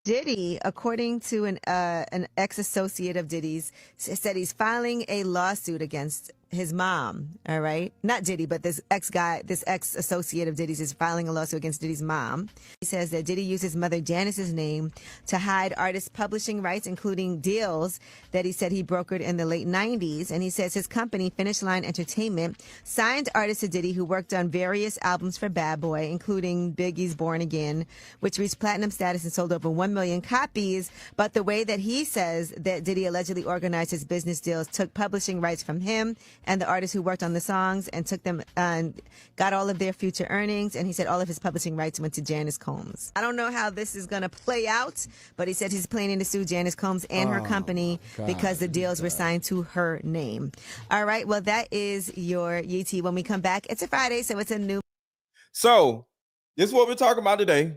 Diddy, according to an ex-associate of Diddy's, said he's filing a lawsuit against his mom. All right, not Diddy, but this ex-associate of Diddy's is filing a lawsuit against Diddy's mom. He says that Diddy used his mother Janice's name to hide artist publishing rights, including deals that he said he brokered in the late 90s. And he says his company, Finish Line Entertainment, signed artists to Diddy who worked on various albums for Bad Boy, including Biggie's Born Again, which reached platinum status and sold over 1 million copies. But the way that he says that Diddy allegedly organized his business deals, took publishing rights from him and the artists who worked on the songs and took them and got all of their future earnings. And he said all of his publishing rights went to Janice Combs. I don't know how this is going to play out, but he said he's planning to sue Janice Combs and her company because the deals were signed to her name. All right. Well, that is your YT. When we come back, it's a Friday, so it's a new. So this is what we're talking about today.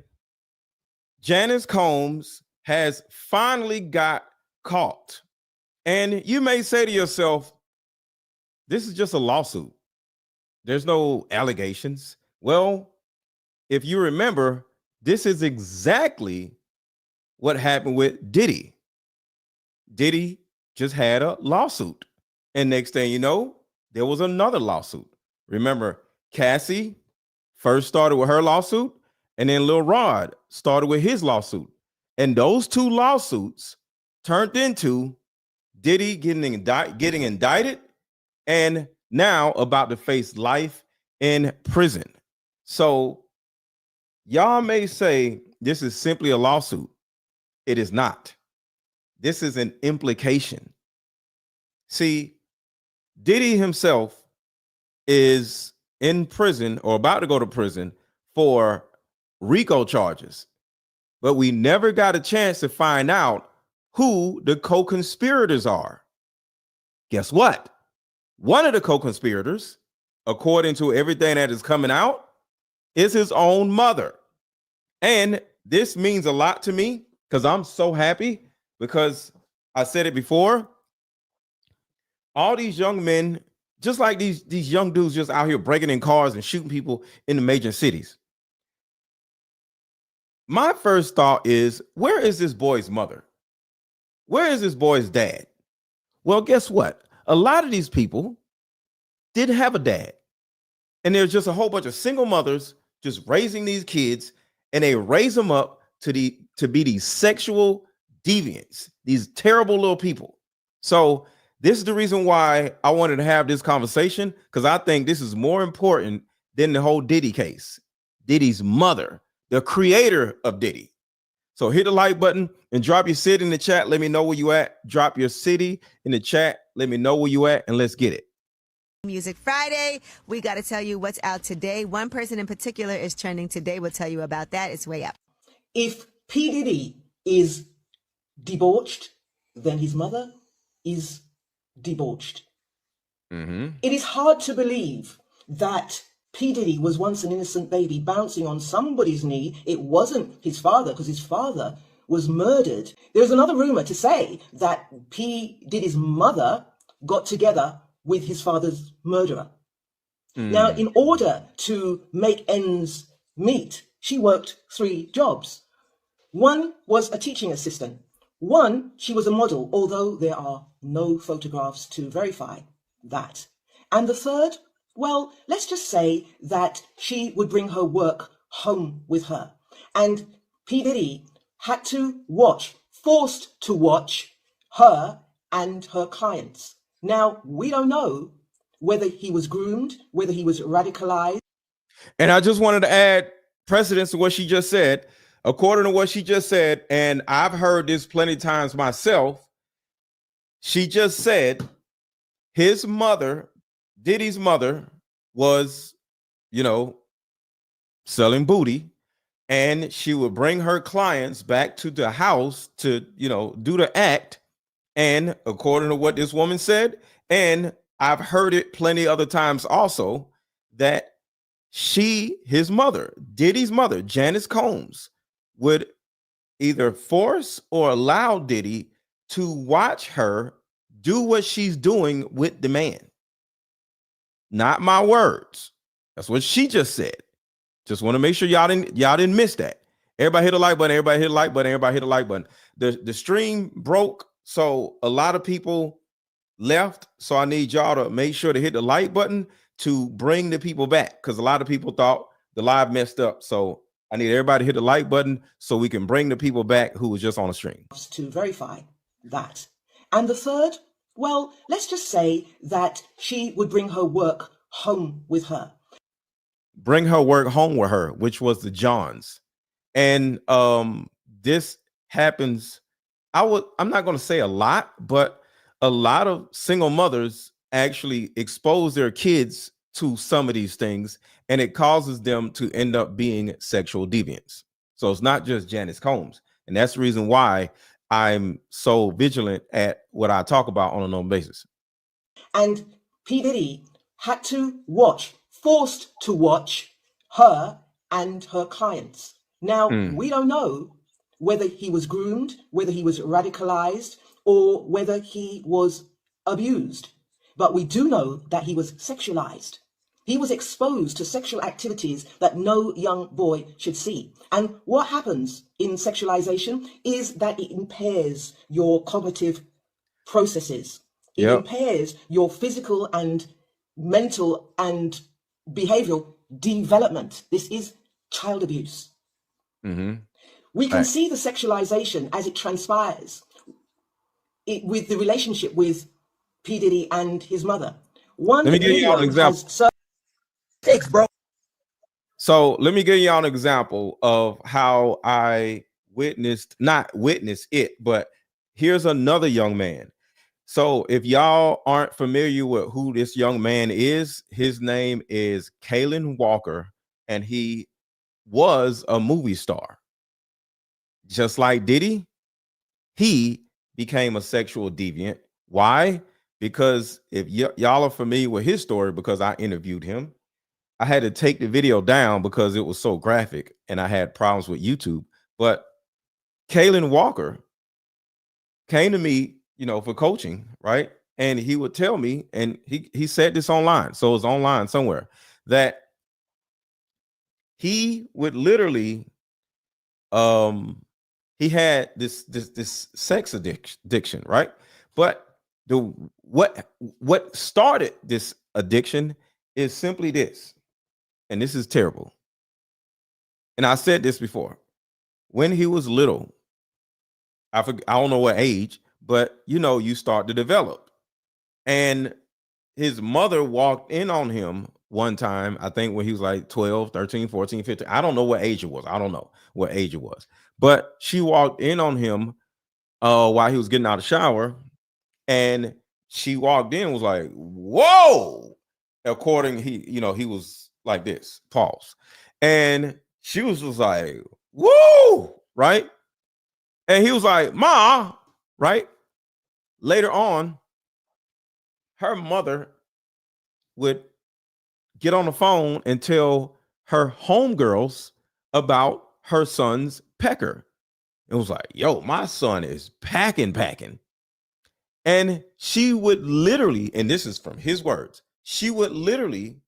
Janice Combs has finally got caught. And you may say to yourself, this is just a lawsuit. There's no allegations. Well, if you remember, this is exactly what happened with Diddy. Diddy just had a lawsuit. And next thing you know, there was another lawsuit. Remember, Cassie first started with her lawsuit, and then Lil Rod started with his lawsuit. And those two lawsuits turned into Diddy getting indicted and now about to face life in prison. So y'all may say this is simply a lawsuit. It is not. This is an implication. See, Diddy himself is in prison or about to go to prison for RICO charges, but we never got a chance to find out who the co-conspirators are. Guess what? One of the co-conspirators, according to everything that is coming out, is his own mother. And this means a lot to me because I'm so happy, because I said it before. All these young men, just like these young dudes just out here breaking in cars and shooting people in the major cities. My first thought is, where is this boy's mother? Where is this boy's dad? Well, guess what? A lot of these people didn't have a dad. And there's just a whole bunch of single mothers just raising these kids, and they raise them up to be these sexual deviants, these terrible little people. So this is the reason why I wanted to have this conversation, because I think this is more important than the whole Diddy case. Diddy's mother, the creator of Diddy. So hit the like button and drop your city in the chat. Let me know where you at. Drop your city in the chat. Let me know where you at, and let's get it. Music Friday. We got to tell you what's out today. One person in particular is trending today. We'll tell you about that. It's way up. If P. Diddy is debauched, then his mother is debauched. It is hard to believe that P. Diddy was once an innocent baby bouncing on somebody's knee. It wasn't his father, because his father was murdered. There's another rumor to say that P. Diddy's mother got together with his father's murderer. Now, in order to make ends meet, she worked 3 jobs. One was a teaching assistant. One, she was a model, although there are no photographs to verify that. And the third, well, let's just say that she would bring her work home with her. And P. Diddy had to watch, forced to watch her and her clients. Now, we don't know whether he was groomed, whether he was radicalized. And I just wanted to add precedence to what she just said. According to what she just said, and I've heard this plenty of times myself, she just said his mother, Diddy's mother, was, selling booty, and she would bring her clients back to the house to, do the act. And according to what this woman said, and I've heard it plenty other times also, that his mother, Diddy's mother, Janice Combs, would either force or allow Diddy to watch her do what she's doing with the man. Not my words. That's what she just said. Just want to make sure y'all didn't miss that. Everybody hit the like button. Everybody hit the like button. Everybody hit the like button. The stream broke, so a lot of people left. So I need y'all to make sure to hit the like button to bring the people back, because a lot of people thought the live messed up. So I need everybody to hit the like button so we can bring the people back who was just on the stream. To verify that. And the third, well, let's just say that she would bring her work home with her. Bring her work home with her, which was the Johns. And this happens, I'm not going to say a lot, but a lot of single mothers actually expose their kids to some of these things, and it causes them to end up being sexual deviants. So it's not just Janice Combs. And that's the reason why I'm so vigilant at what I talk about on a normal basis. And P. Diddy had to watch, forced to watch her and her clients. Now, we don't know whether he was groomed, whether he was radicalized, or whether he was abused. But we do know that he was sexualized. He was exposed to sexual activities that no young boy should see. And what happens in sexualization is that it impairs your cognitive processes. It impairs your physical and mental and behavioral development. This is child abuse. We can see the sexualization as it transpires with the relationship with P. Diddy and his mother. Let me give you an example. Thanks, bro. So let me give you an example of how I not witnessed it, but here's another young man. So if y'all aren't familiar with who this young man is, his name is Kalen Walker, and he was a movie star. Just like Diddy, he became a sexual deviant. Why? Because if y'all are familiar with his story, because I interviewed him, I had to take the video down because it was so graphic and I had problems with YouTube. But Kalen Walker came to me, for coaching, right? And he would tell me, and he said this online, so it's online somewhere, that he would literally, he had this sex addiction, right? But what started this addiction is simply this, and this is terrible. And I said this before. When he was little, I don't know what age, but you start to develop. And his mother walked in on him one time, I think when he was like 12, 13, 14, 15. I don't know what age it was. I don't know what age it was. But she walked in on him while he was getting out of the shower. And she walked in and was like, whoa. According, he was like this, pause. And she was just like, whoa, right? And he was like, Ma, right? Later on, her mother would get on the phone and tell her homegirls about her son's pecker. It was like, yo, my son is packing. And she would literally, and this is from his words, she would literally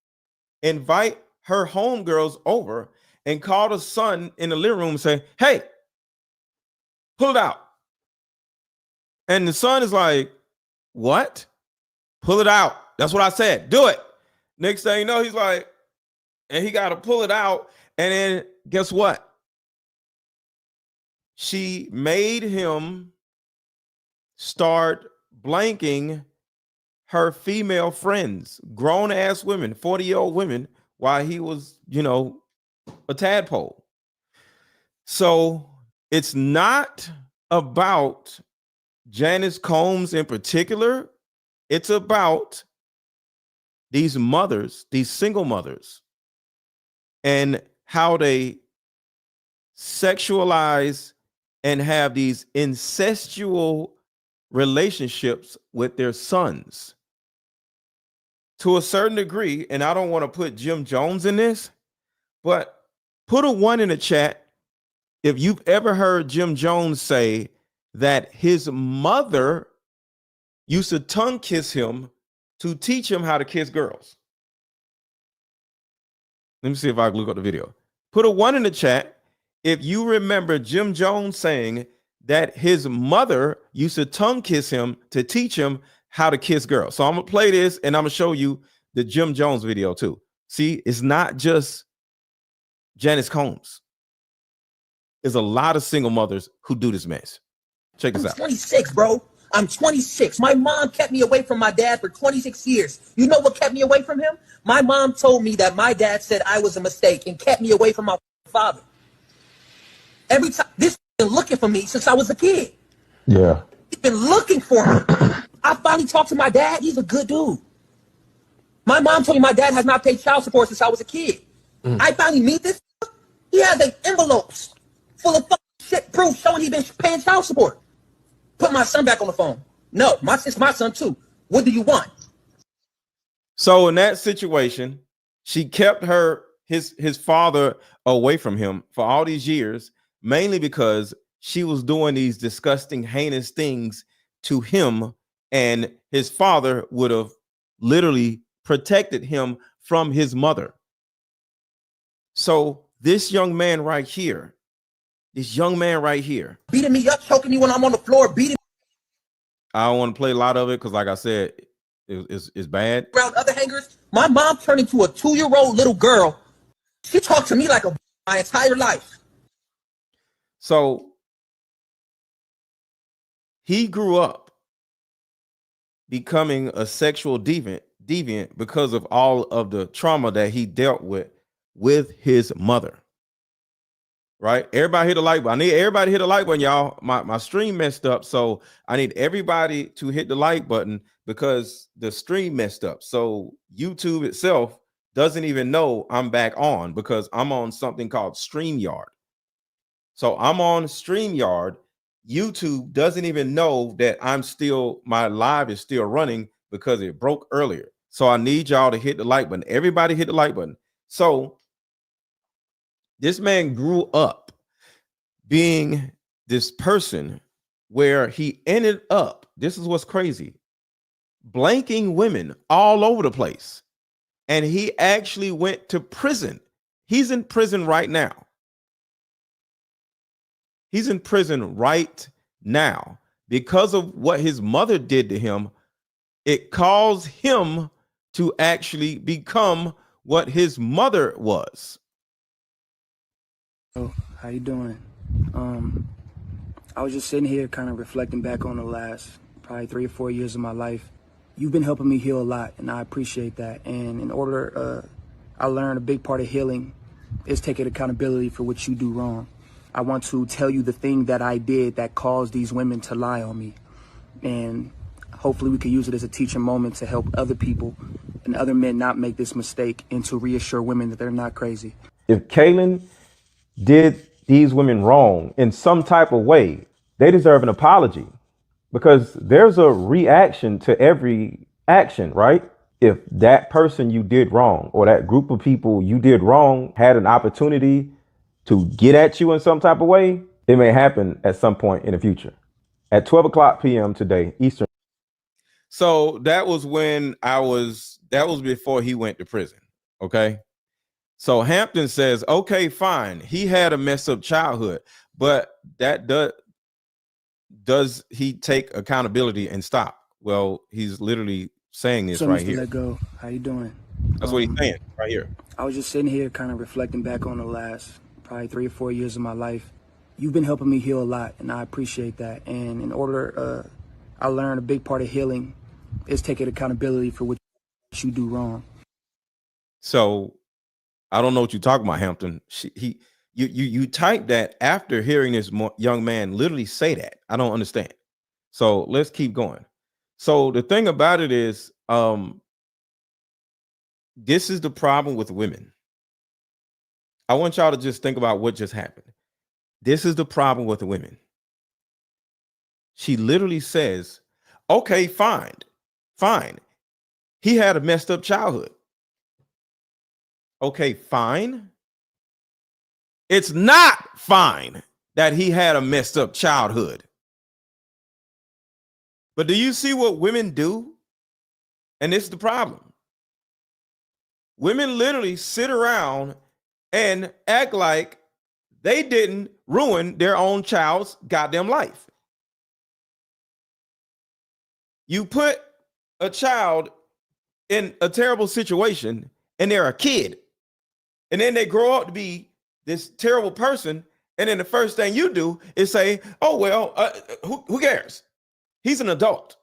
invite her homegirls over and call the son in the living room and say, hey, pull it out. And the son is like, what? Pull it out. That's what I said. Do it. Next thing you know, he's like, and he got to pull it out. And then guess what? She made him start blanking her female friends, grown ass women, 40-year-old women, while he was, a tadpole. So it's not about Janice Combs in particular. It's about these mothers, these single mothers, and how they sexualize and have these incestual relationships with their sons. To a certain degree, and I don't want to put Jim Jones in this, but put a 1 in the chat if you've ever heard Jim Jones say that his mother used to tongue kiss him to teach him how to kiss girls. Let me see if I can look up the video. Put a 1 in the chat if you remember Jim Jones saying that his mother used to tongue kiss him to teach him how to kiss girls. So I'm going to play this and I'm going to show you the Jim Jones video too. See, it's not just Janice Combs. There's a lot of single mothers who do this mess. Check this out. I'm 26, bro. I'm 26. My mom kept me away from my dad for 26 years. You know what kept me away from him? My mom told me that my dad said I was a mistake and kept me away from my father. Every time, this been looking for me since I was a kid. Yeah. He's been looking for me. I finally talked to my dad. He's a good dude. My mom told me my dad has not paid child support since I was a kid. I finally meet this. He has envelopes full of fucking shit proof showing he's been paying child support. Put my son back on the phone. No, it's my son too. What do you want? So in that situation, she kept his father away from him for all these years, mainly because she was doing these disgusting, heinous things to him, and his father would have literally protected him from his mother. So this young man right here, beating me up, choking me when I'm on the floor, beating. I don't want to play a lot of it because, like I said, it's bad. Around other hangers, my mom turned into a 2-year-old little girl. She talked to me like my entire life. So he grew up becoming a sexual deviant because of all of the trauma that he dealt with his mother. Right? Everybody hit the like button. I need everybody to hit the like button, y'all. My stream messed up, so I need everybody to hit the like button because the stream messed up. So YouTube itself doesn't even know I'm back on because I'm on something called StreamYard. So I'm on StreamYard. YouTube doesn't even know that my live is still running because it broke earlier. So I need y'all to hit the like button. Everybody hit the like button. So this man grew up being this person where he ended up, this is what's crazy, blanking women all over the place. And he actually went to prison. He's in prison right now. He's in prison right now because of what his mother did to him. It caused him to actually become what his mother was. Oh, how you doing? I was just sitting here kind of reflecting back on the last probably 3 or 4 years of my life. You've been helping me heal a lot, and I appreciate that. And in order, I learned a big part of healing is taking accountability for what you do wrong. I want to tell you the thing that I did that caused these women to lie on me. And hopefully we can use it as a teaching moment to help other people and other men not make this mistake and to reassure women that they're not crazy. If Kaylin did these women wrong in some type of way, they deserve an apology because there's a reaction to every action, right? If that person you did wrong or that group of people you did wrong had an opportunity to get at you in some type of way, it may happen at some point in the future. At 12 o'clock p.m. today, Eastern. So that was before he went to prison. Okay. So Hampton says, okay, fine. He had a messed up childhood, but that does he take accountability and stop? Well, he's literally saying this right here. Let go. How you doing? That's what he's saying right here. I was just sitting here kind of reflecting back on the last probably 3 or 4 years of my life. You've been helping me heal a lot, and I appreciate that. And in order, I learned a big part of healing is taking accountability for what you do wrong. So I don't know what you're talking about, Hampton. You typed that after hearing this young man literally say that. I don't understand. So let's keep going. So the thing about it is, this is the problem with women. I want y'all to just think about what just happened. This is the problem with the women. She literally says, okay, fine. He had a messed up childhood. Okay, fine. It's not fine that he had a messed up childhood. But do you see what women do? And this is the problem. Women literally sit around and act like they didn't ruin their own child's goddamn life. You put a child in a terrible situation and they're a kid, and then they grow up to be this terrible person, and then the first thing you do is say, oh, well, who cares? He's an adult.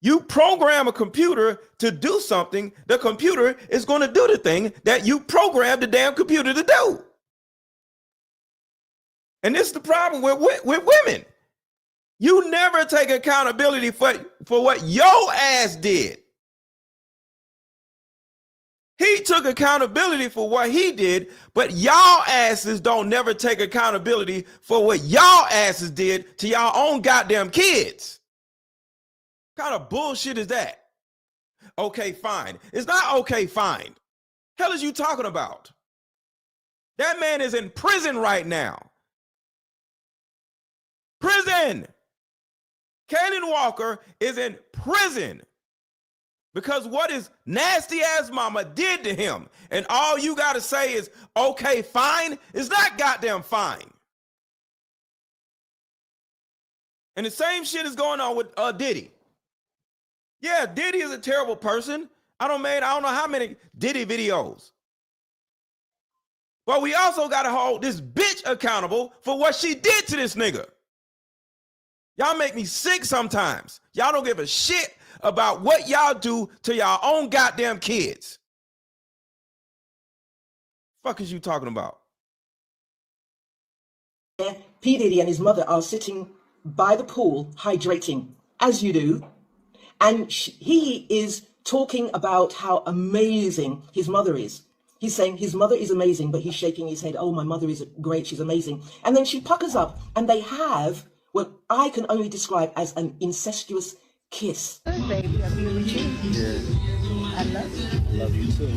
You program a computer to do something, the computer is going to do the thing that you programmed the damn computer to do. And this is the problem with women. You never take accountability for what your ass did. He took accountability for what he did, but y'all asses don't never take accountability for what y'all asses did to y'all own goddamn kids. What kind of bullshit is that? Okay, fine. It's not okay, fine. Hell is you talking about? That man is in prison right now. Prison. Kanan Walker is in prison because what his nasty ass mama did to him. And all you got to say is, okay, fine. It's not goddamn fine. And the same shit is going on with Diddy. Yeah, Diddy is a terrible person. I don't know how many Diddy videos. But we also got to hold this bitch accountable for what she did to this nigga. Y'all make me sick sometimes. Y'all don't give a shit about what y'all do to y'all own goddamn kids. Fuck is you talking about? P. Diddy and his mother are sitting by the pool hydrating, as you do. And he is talking about how amazing his mother is. He's saying his mother is amazing, but he's shaking his head. Oh, my mother is great. She's amazing. And then she puckers up and they have what I can only describe as an incestuous kiss. Good, baby. I agree with you. Yeah. I love you. Love you too.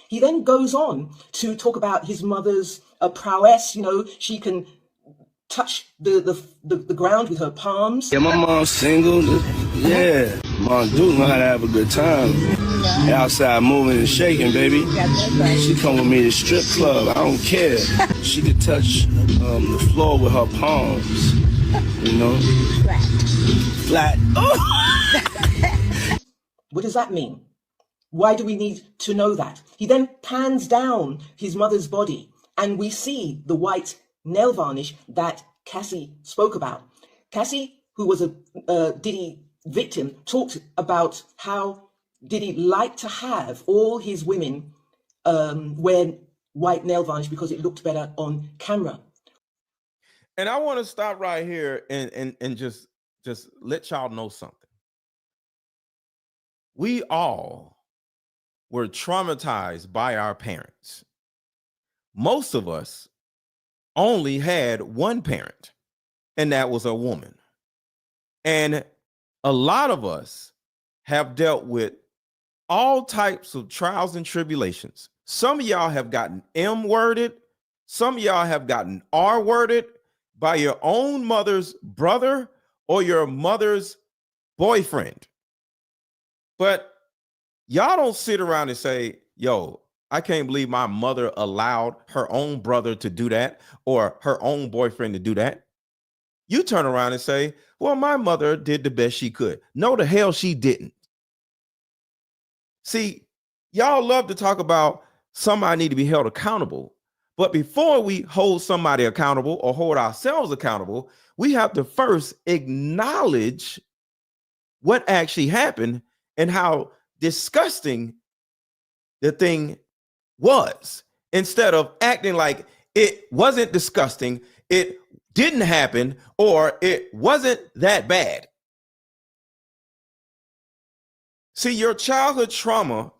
He then goes on to talk about his mother's prowess. You know, she can touch the ground with her palms. Yeah, my mom's single. Yeah, Mom Duke know how to have a good time. Yeah. Outside moving and shaking, baby. Right. She come with me to strip club. I don't care. She could touch the floor with her palms. You know, flat. Oh. What does that mean? Why do we need to know that? He then pans down his mother's body, and we see the white nail varnish that Cassie spoke about. Cassie, who was a Diddy victim, talked about how Diddy liked to have all his women wear white nail varnish because it looked better on camera. And I want to stop right here and just let y'all know something. We all were traumatized by our parents. Most of us only had one parent, and that was a woman. And a lot of us have dealt with all types of trials and tribulations. Some of y'all have gotten M-worded. Some of y'all have gotten R-worded by your own mother's brother or your mother's boyfriend. But y'all don't sit around and say, yo, I can't believe my mother allowed her own brother to do that or her own boyfriend to do that. You turn around and say, well, my mother did the best she could. No, the hell she didn't. See, y'all love to talk about somebody need to be held accountable. But before we hold somebody accountable or hold ourselves accountable, we have to first acknowledge what actually happened and how disgusting the thing was, instead of acting like it wasn't disgusting, it didn't happen, or it wasn't that bad. See, your childhood trauma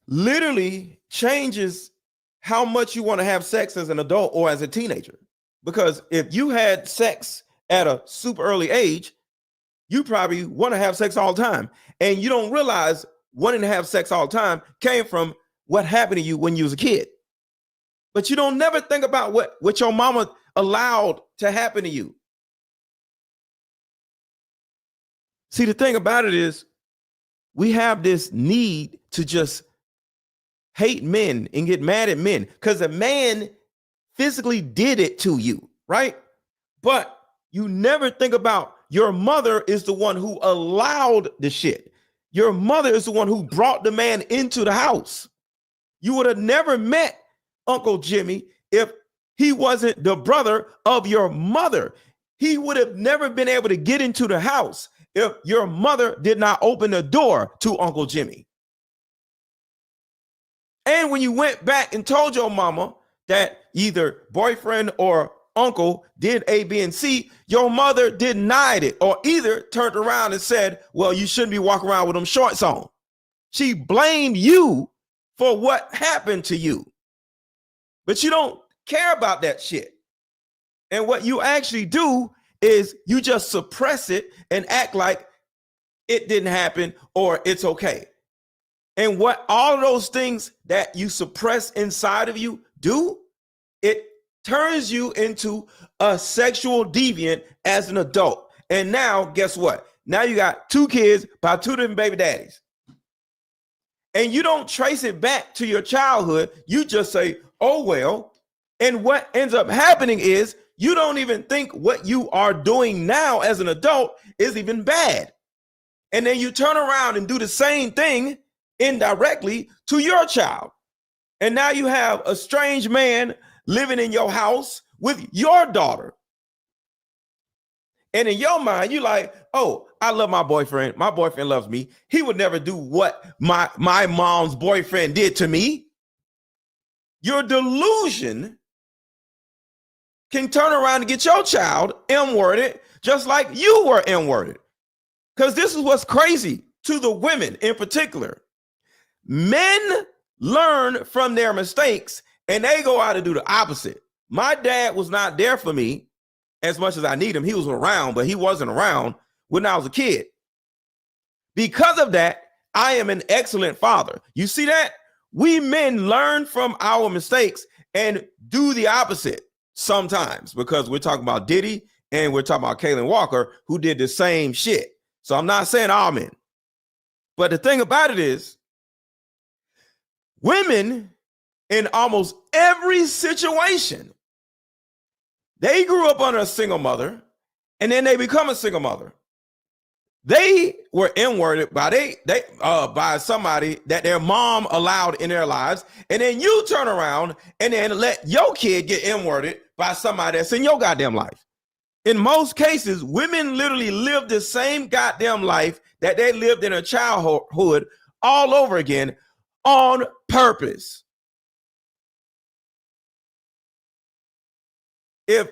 literally changes how much you want to have sex as an adult or as a teenager. Because if you had sex at a super early age, you probably want to have sex all the time. And you don't realize wanting to have sex all the time came from what happened to you when you was a kid. But you don't never think about what your mama allowed to happen to you. See, the thing about it is we have this need to just hate men and get mad at men because a man physically did it to you, right? But you never think about your mother is the one who allowed the shit. Your mother is the one who brought the man into the house. You would have never met Uncle Jimmy if he wasn't the brother of your mother. He would have never been able to get into the house if your mother did not open the door to Uncle Jimmy. And when you went back and told your mama that either boyfriend or uncle did A, B, and C, your mother denied it or either turned around and said, well, you shouldn't be walking around with them shorts on. She blamed you for what happened to you. But you don't care about that shit. And what you actually do is you just suppress it and act like it didn't happen or it's okay. And what all of those things that you suppress inside of you do, it turns you into a sexual deviant as an adult. And now, guess what? Now you got 2 kids by 2 different baby daddies. And you don't trace it back to your childhood. You just say, oh, well. And what ends up happening is you don't even think what you are doing now as an adult is even bad. And then you turn around and do the same thing indirectly to your child. And now you have a strange man living in your house with your daughter. And in your mind, you're like, oh, I love my boyfriend. My boyfriend loves me. He would never do what my mom's boyfriend did to me. Your delusion can turn around and get your child M-worded just like you were M-worded. Because this is what's crazy to the women in particular. Men learn from their mistakes and they go out and do the opposite. My dad was not there for me as much as I need him. He was around, but he wasn't around when I was a kid. Because of that, I am an excellent father. You see that? We men learn from our mistakes and do the opposite sometimes because we're talking about Diddy and we're talking about Kaylin Walker who did the same shit. So I'm not saying all men. But the thing about it is, women in almost every situation, they grew up under a single mother and then they become a single mother. They were N-worded by by somebody that their mom allowed in their lives. And then you turn around and then let your kid get N-worded by somebody that's in your goddamn life. In most cases, women literally live the same goddamn life that they lived in their childhood all over again on purpose. If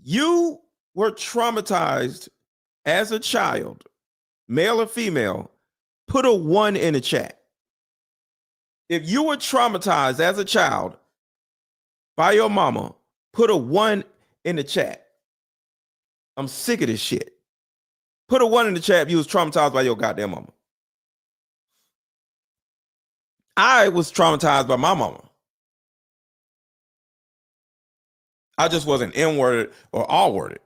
you were traumatized as a child, male or female, put a 1 in the chat. If you were traumatized as a child by your mama, put a 1 in the chat. I'm sick of this shit. Put a 1 in the chat if you was traumatized by your goddamn mama. I was traumatized by my mama. I just wasn't N-worded or R-worded.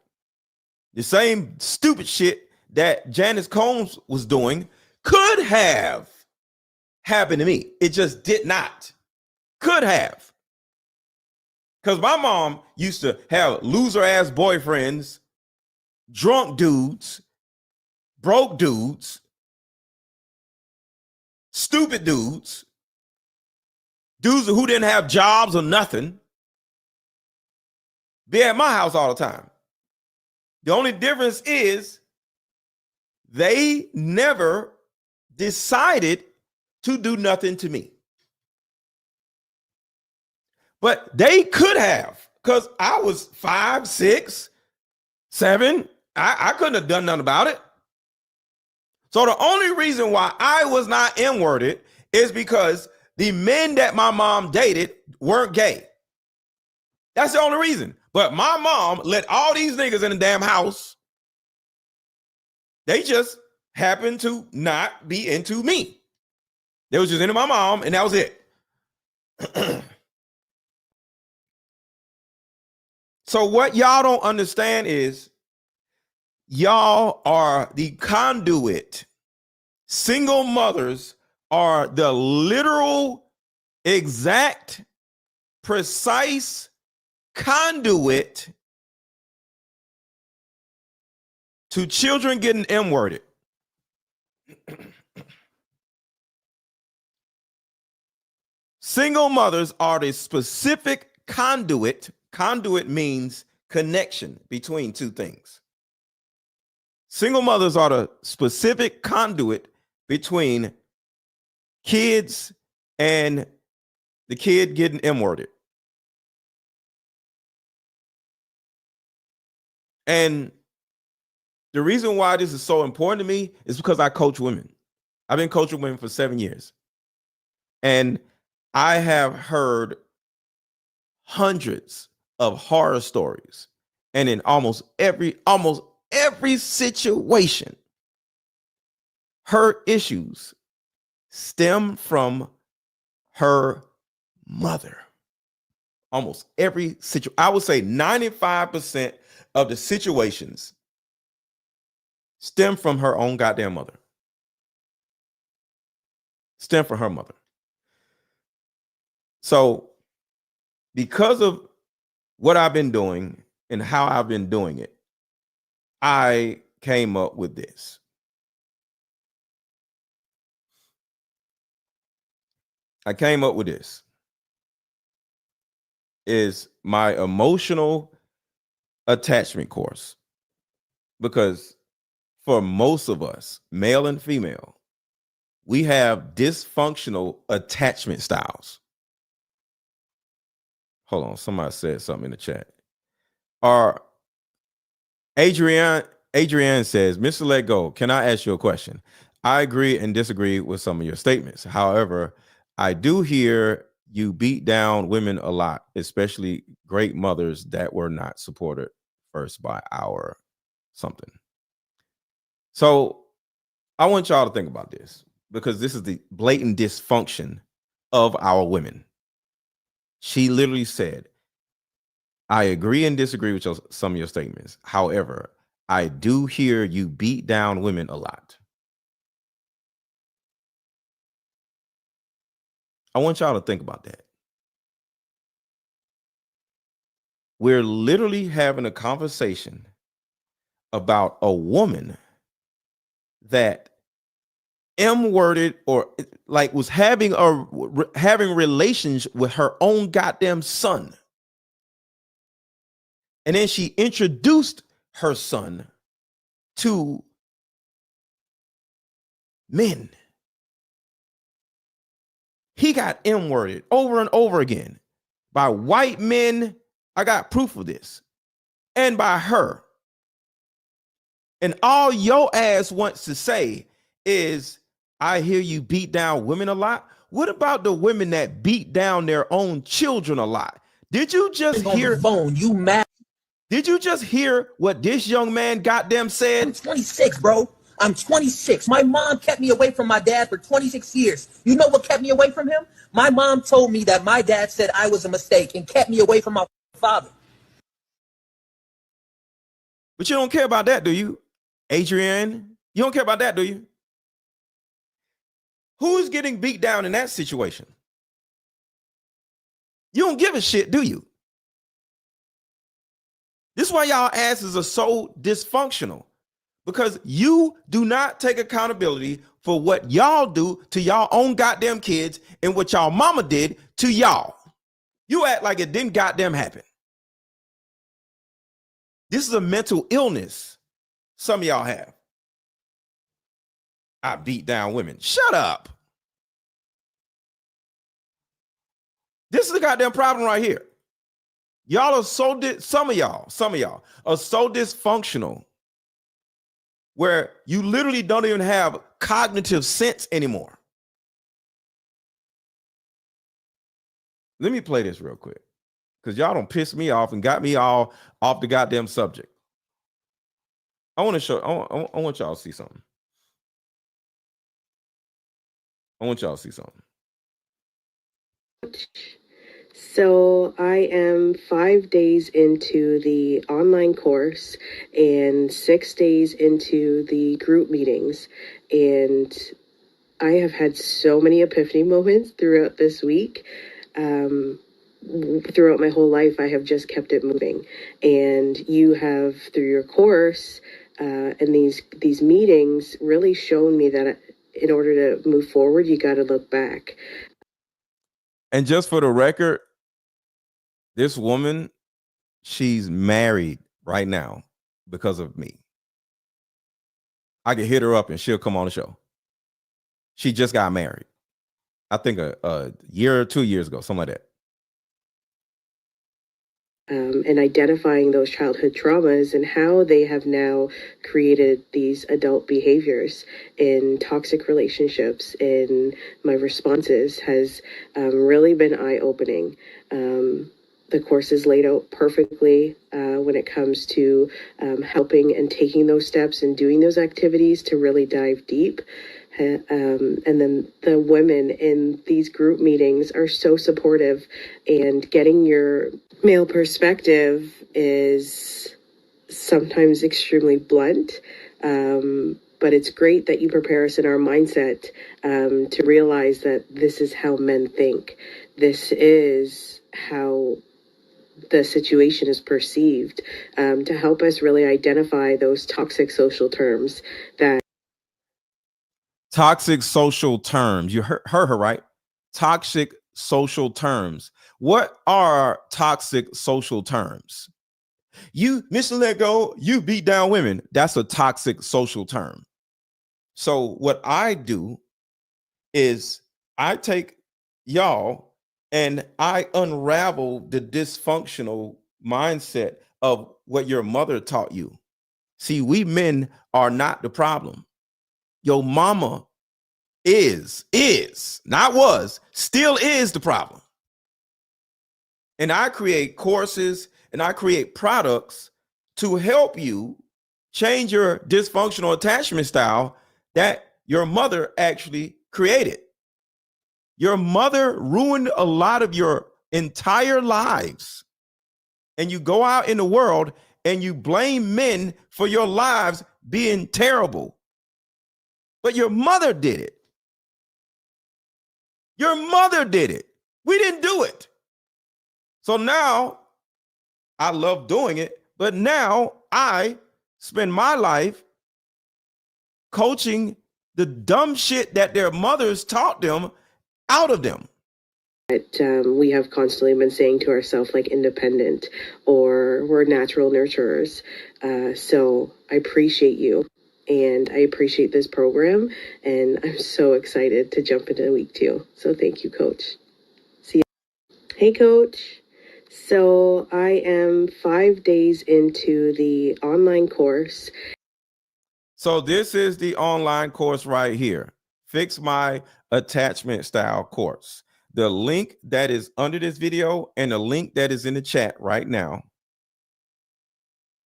The same stupid shit that Janice Combs was doing could have happened to me. It just did not. Could have. Because my mom used to have loser-ass boyfriends, drunk dudes, broke dudes, stupid dudes, dudes who didn't have jobs or nothing, be at my house all the time. The only difference is they never decided to do nothing to me. But they could have, because I was 5, 6, 7. I couldn't have done nothing about it. So the only reason why I was not N-worded is because the men that my mom dated weren't gay. That's the only reason. But my mom let all these niggas in the damn house. They just happened to not be into me. They was just into my mom, and that was it. So what y'all don't understand is y'all are the conduit. Single mothers are the literal exact, precise conduit to children getting M-worded. Single mothers are the specific conduit. Conduit means connection between two things. Single mothers are the specific conduit between kids and the kid getting M-worded. And the reason why this is so important to me is because I coach women. I've been coaching women for 7 years. And I have heard hundreds of horror stories. And in almost every situation, her issues stem from her mother. Almost every situation. I would say 95% of the situations stem from her own goddamn mother. Stem from her mother. So, because of what I've been doing and how I've been doing it, I came up with this. Is my emotional attachment course. Because for most of us, male and female, we have dysfunctional attachment styles. Hold on, somebody said something in the chat. Adrienne says, Mr. Let Go, can I ask you a question? I agree and disagree with some of your statements. However, I do hear you beat down women a lot, especially great mothers that were not supported first by our something. So I want y'all to think about this, because this is the blatant dysfunction of our women. She literally said, I agree and disagree with some of your statements. However, I do hear you beat down women a lot. I want y'all to think about that. We're literally having a conversation about a woman that M-worded or like was having relations with her own goddamn son. And then she introduced her son to men. He got M-worded over and over again by white men. I got proof of this. And by her. And all your ass wants to say is, I hear you beat down women a lot. What about the women that beat down their own children a lot? Did you just hear? Phone, you mad? Did you just hear what this young man goddamn said? I'm 26, bro. I'm 26. My mom kept me away from my dad for 26 years. You know what kept me away from him? My mom told me that my dad said I was a mistake and kept me away from my father. But you don't care about that, do you, Adrienne? You don't care about that, do you? Who's getting beat down in that situation? You don't give a shit, do you? This is why y'all asses are so dysfunctional, because you do not take accountability for what y'all do to y'all own goddamn kids and what y'all mama did to y'all. You act like it didn't goddamn happen. This is a mental illness some of y'all have. I beat down women. Shut up. This is the goddamn problem right here. Y'all are some of y'all are so dysfunctional where you literally don't even have cognitive sense anymore. Let me play this real quick, because y'all don't piss me off and got me all off the goddamn subject. I want to show, I want y'all to see something. So I am 5 days into the online course and 6 days into the group meetings. And I have had so many epiphany moments throughout this week. Throughout my whole life, I have just kept it moving. And you have, through your course and these meetings, really shown me that in order to move forward, you got to look back. And just for the record, this woman, she's married right now because of me. I can hit her up and she'll come on the show. She just got married. I think a year or 2 years ago, something like that. And identifying those childhood traumas and how they have now created these adult behaviors in toxic relationships and my responses has really been eye-opening. The course is laid out perfectly when it comes to helping and taking those steps and doing those activities to really dive deep. And then the women in these group meetings are so supportive, and getting your male perspective is sometimes extremely blunt. But it's great that you prepare us in our mindset to realize that this is how men think. This is how the situation is perceived, to help us really identify those toxic social terms that Toxic social terms. You heard her, right? Toxic social terms. What are toxic social terms? You, Mr. Let Go, you beat down women. That's a toxic social term. So what I do is I take y'all and I unravel the dysfunctional mindset of what your mother taught you. See, we men are not the problem. Your mama is, not was, still is the problem. And I create courses and I create products to help you change your dysfunctional attachment style that your mother actually created. Your mother ruined a lot of your entire lives. And you go out in the world and you blame men for your lives being terrible. But your mother did it. Your mother did it. We didn't do it. So now I love doing it, but now I spend my life coaching the dumb shit that their mothers taught them out of them. We have constantly been saying to ourselves, like, independent, or we're natural nurturers. So I appreciate you, and I appreciate this program, and I'm so excited to jump into week 2. So thank you, Coach. See you. Hey, Coach. So I am 5 days into the online course. So this is the online course right here. Fix My Attachment Style course. The link that is under this video and the link that is in the chat right now.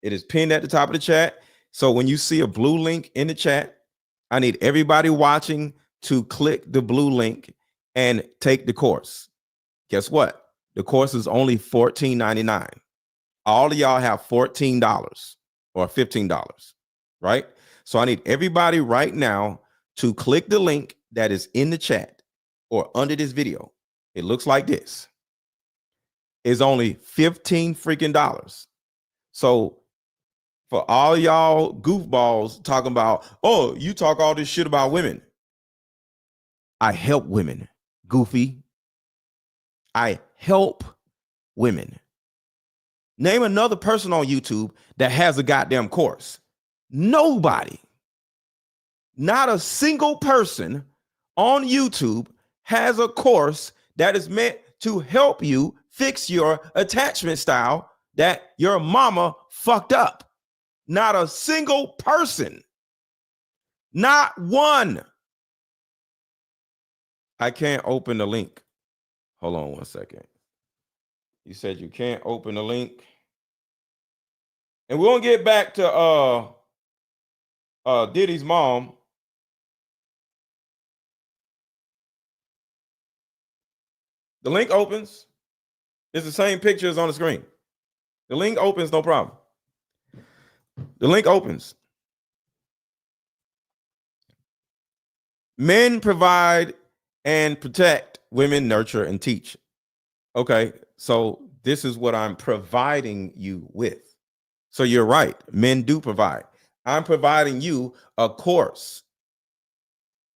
It is pinned at the top of the chat. So when you see a blue link in the chat, I need everybody watching to click the blue link and take the course. Guess what? The course is only $14.99. All of y'all have $14 or $15, right? So I need everybody right now to click the link that is in the chat or under this video. It looks like this. It's only $15 freaking dollars. So for all y'all goofballs talking about, oh, you talk all this shit about women. I help women, goofy. I help women. Name another person on YouTube that has a goddamn course. Nobody. Not a single person on YouTube has a course that is meant to help you fix your attachment style that your mama fucked up. Not a single person. Not one. I can't open the link. Hold on one second. You said you can't open the link. And we're gonna get back to Diddy's mom. The link opens. It's the same picture as on the screen. The link opens, no problem. The link opens. Men provide and protect, women nurture and teach. Okay, so this is what I'm providing you with. So you're right. Men do provide. I'm providing you a course.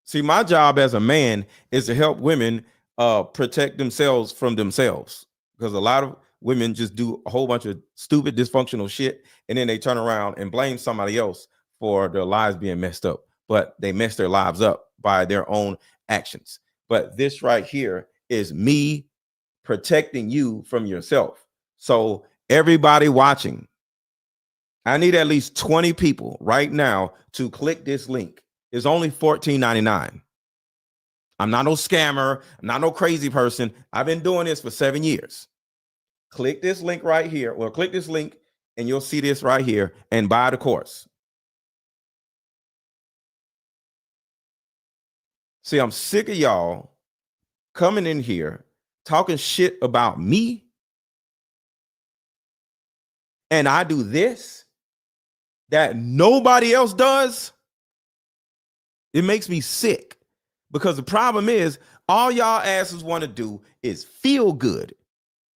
See, my job as a man is to help women protect themselves from themselves, because a lot of women just do a whole bunch of stupid, dysfunctional shit, and then they turn around and blame somebody else for their lives being messed up. But they mess their lives up by their own actions. But this right here is me protecting you from yourself. So everybody watching, I need at least 20 people right now to click this link. It's only $14.99. I'm not no scammer. I'm not no crazy person. I've been doing this for 7 years. Click this link right here. Well, click this link and you'll see this right here and buy the course. See, I'm sick of y'all coming in here talking shit about me, and I do this that nobody else does. It makes me sick, because the problem is all y'all asses want to do is feel good.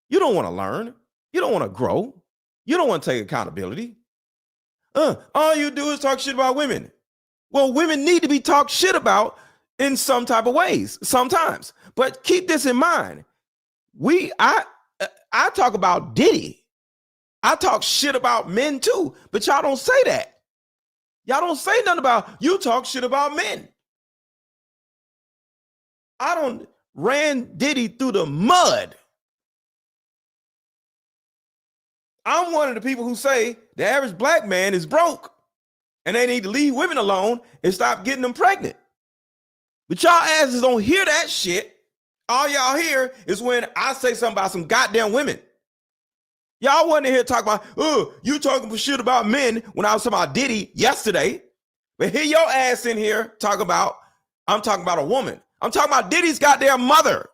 You don't want to learn. You don't want to grow. You don't want to take accountability. All you do is talk shit about women. Well, women need to be talked shit about in some type of ways sometimes. But keep this in mind. I talk about Diddy. I talk shit about men too, but y'all don't say that. Y'all don't say nothing about, you talk shit about men. I don't ran Diddy through the mud. I'm one of the people who say the average black man is broke and they need to leave women alone and stop getting them pregnant. But y'all asses don't hear that shit. All y'all hear is when I say something about some goddamn women. Y'all wasn't here talking about, oh, you talking shit about men when I was talking about Diddy yesterday. But here your ass in here talking about, I'm talking about a woman. I'm talking about Diddy's goddamn mother.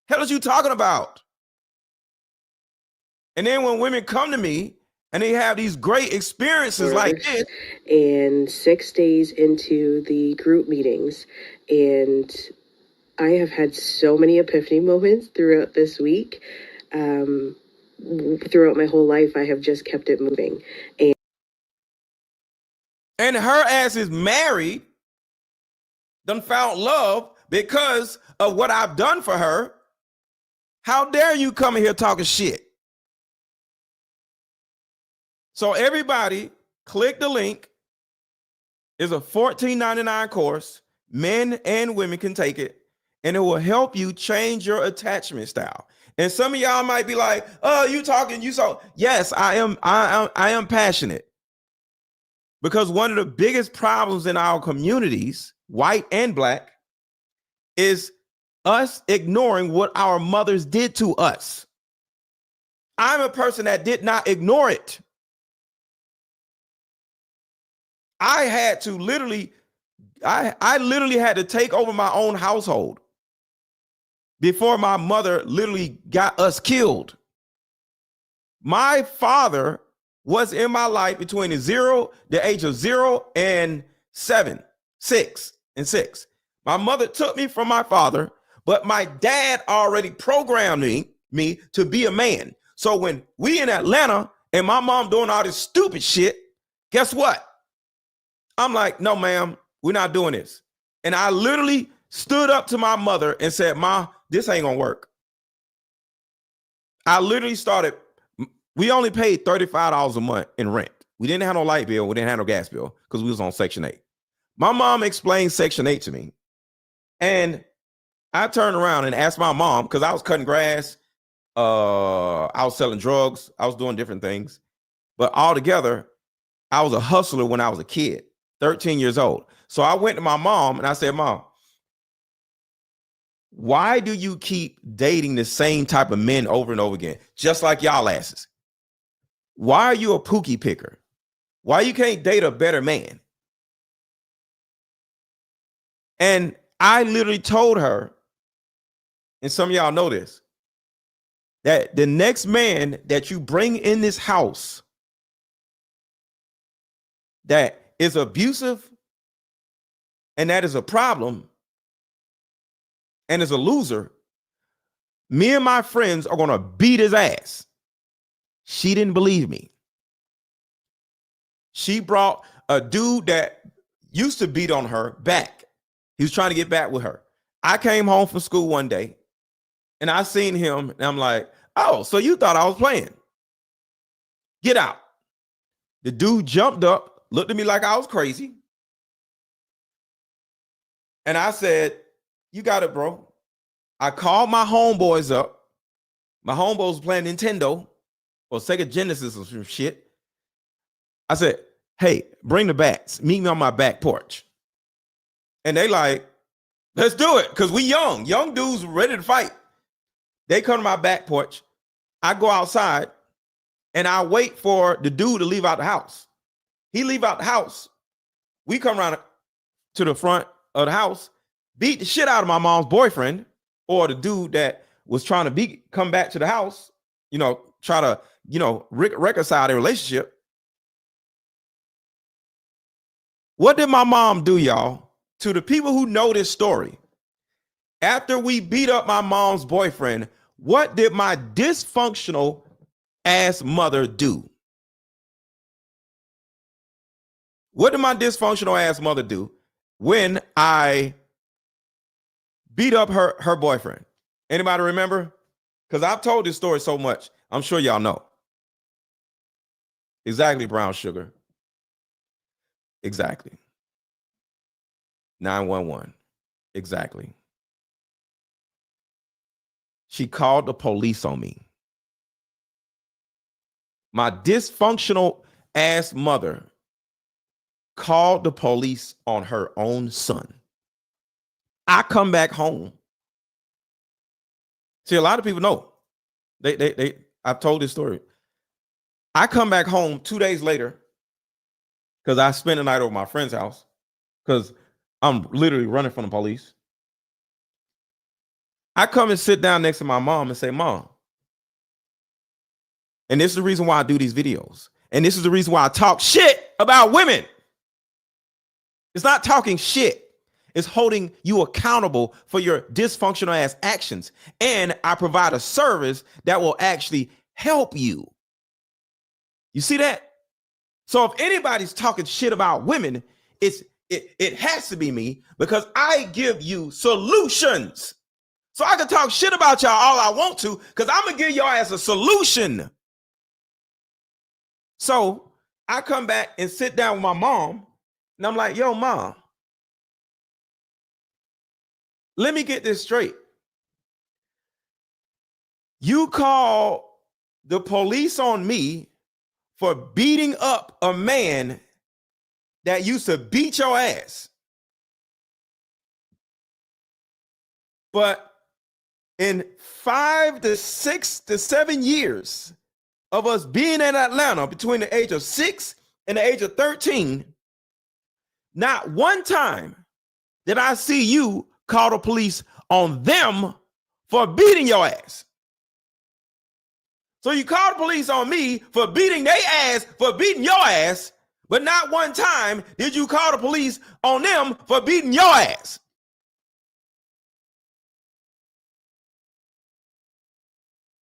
Hell is you talking about? And then when women come to me and they have these great experiences like this. And 6 days into the group meetings, and I have had so many epiphany moments throughout this week. Throughout my whole life, I have just kept it moving. And her ass is married, done found love because of what I've done for her. How dare you come in here talking shit? So everybody click the link. It's a $14.99 course. Men and women can take it, and it will help you change your attachment style. And some of y'all might be like, oh, you talking, you so. Yes, I am passionate. Because one of the biggest problems in our communities, white and black, is us ignoring what our mothers did to us. I'm a person that did not ignore it. I had to literally, I literally had to take over my own household before my mother literally got us killed. My father was in my life between the age of 0 and 6. My mother took me from my father, but my dad already programmed me to be a man. So when we in Atlanta and my mom doing all this stupid shit, guess what? I'm like, no, ma'am, we're not doing this. And I literally stood up to my mother and said, Ma, this ain't gonna work. I literally started, we only paid $35 a month in rent. We didn't have no light bill. We didn't have no gas bill because we was on Section 8. My mom explained Section 8 to me. And I turned around and asked my mom, because I was cutting grass, I was selling drugs, I was doing different things. But altogether, I was a hustler when I was a kid, 13 years old. So I went to my mom and I said, Mom, why do you keep dating the same type of men over and over again? Just like y'all asses. Why are you a pookie picker? Why you can't date a better man? And I literally told her, and some of y'all know this, that the next man that you bring in this house that is abusive and that is a problem, and is a loser, me and my friends are going to beat his ass. She didn't believe me. She brought a dude that used to beat on her back. He was trying to get back with her. I came home from school one day and I seen him and I'm like, oh, so you thought I was playing? Get out. The dude jumped up, looked at me like I was crazy. And I said, you got it, bro. I called my homeboys up. My homeboys was playing Nintendo or Sega Genesis or some shit. I said, hey, bring the bats. Meet me on my back porch. And they like, let's do it. Because we young dudes ready to fight. They come to my back porch. I go outside and I wait for the dude to leave out the house. He leave out the house. We come around to the front of the house, beat the shit out of my mom's boyfriend or the dude that was trying to come back to the house, try to, reconcile their relationship. What did my mom do, y'all? To the people who know this story, after we beat up my mom's boyfriend, what did my dysfunctional ass mother do? What did my dysfunctional ass mother do when I beat up her boyfriend? Anybody remember? Because I've told this story so much. I'm sure y'all know. Exactly, brown sugar. Exactly. 911. Exactly. She called the police on me. My dysfunctional ass mother called the police on her own son. I come back home. See, a lot of people know. I've told this story. I come back home 2 days later because I spent the night over my friend's house because I'm literally running from the police. I come and sit down next to my mom and say, Mom, and this is the reason why I do these videos. And this is the reason why I talk shit about women. It's not talking shit. It's holding you accountable for your dysfunctional ass actions. And I provide a service that will actually help you. You see that? So if anybody's talking shit about women, it has to be me because I give you solutions. So I can talk shit about y'all all I want to because I'm going to give y'all as a solution. So I come back and sit down with my mom and I'm like, yo, Mom, let me get this straight. You call the police on me for beating up a man that used to beat your ass. But in 5 to 6 to 7 years of us being in Atlanta between the age of 6 and the age of 13, not one time did I see you call the police on them for beating your ass. So you call the police on me for beating their ass, for beating your ass, but not one time did you call the police on them for beating your ass.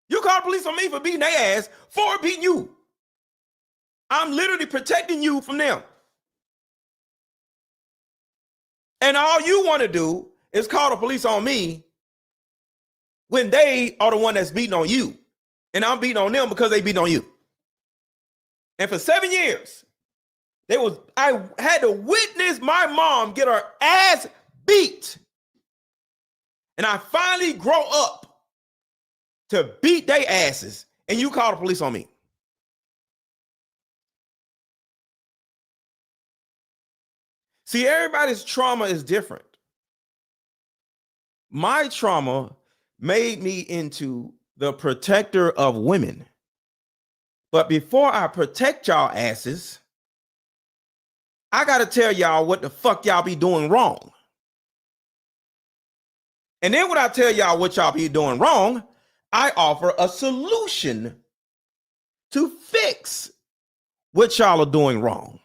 You call the police on me for beating their ass for beating you. I'm literally protecting you from them. And all you want to do is call the police on me when they are the one that's beating on you. And I'm beating on them because they beat on you. And for 7 years, I had to witness my mom get her ass beat. And I finally grow up to beat their asses. And you call the police on me. See, everybody's trauma is different. My trauma made me into the protector of women. But before I protect y'all asses, I got to tell y'all what the fuck y'all be doing wrong. And then when I tell y'all what y'all be doing wrong, I offer a solution to fix what y'all are doing wrong.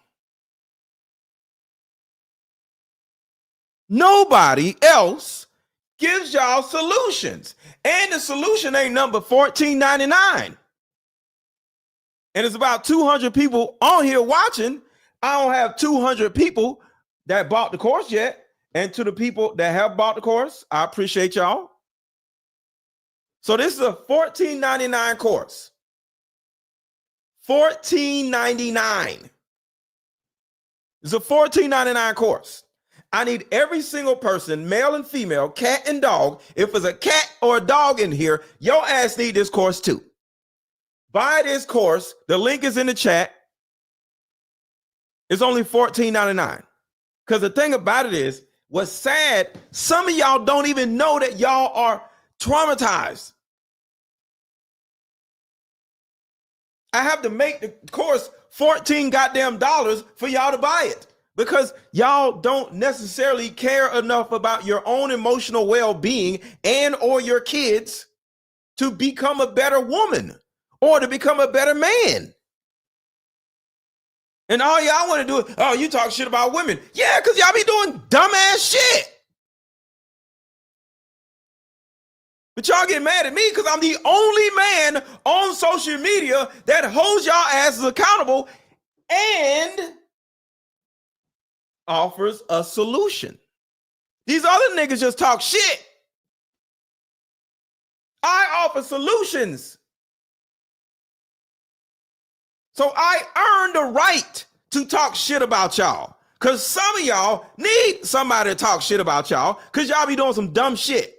Nobody else gives y'all solutions. And the solution ain't number $14.99. And it's about 200 people on here watching. I don't have 200 people that bought the course yet. And to the people that have bought the course, I appreciate y'all. So this is a $14.99 course. $14.99. It's a $14.99 course. I need every single person, male and female, cat and dog. If there's a cat or a dog in here, your ass need this course too. Buy this course. The link is in the chat. It's only $14.99. Because the thing about it is, what's sad, some of y'all don't even know that y'all are traumatized. I have to make the course 14 goddamn dollars for y'all to buy it, because y'all don't necessarily care enough about your own emotional well-being and or your kids to become a better woman or to become a better man. And all y'all want to do is, oh, you talk shit about women. Yeah, because y'all be doing dumbass shit. But y'all get mad at me because I'm the only man on social media that holds y'all asses accountable and offers a solution. These other niggas just talk shit. I offer solutions. So I earned the right to talk shit about y'all, because some of y'all need somebody to talk shit about y'all because y'all be doing some dumb shit.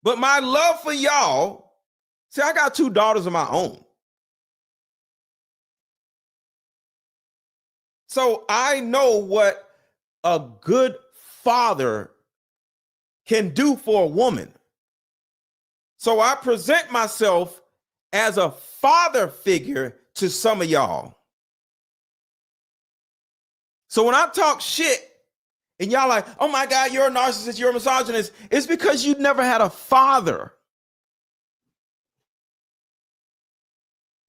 But my love for y'all, see, I got 2 daughters of my own. So I know what a good father can do for a woman. So I present myself as a father figure to some of y'all. So when I talk shit and y'all like, oh my God, you're a narcissist, you're a misogynist, it's because you never had a father.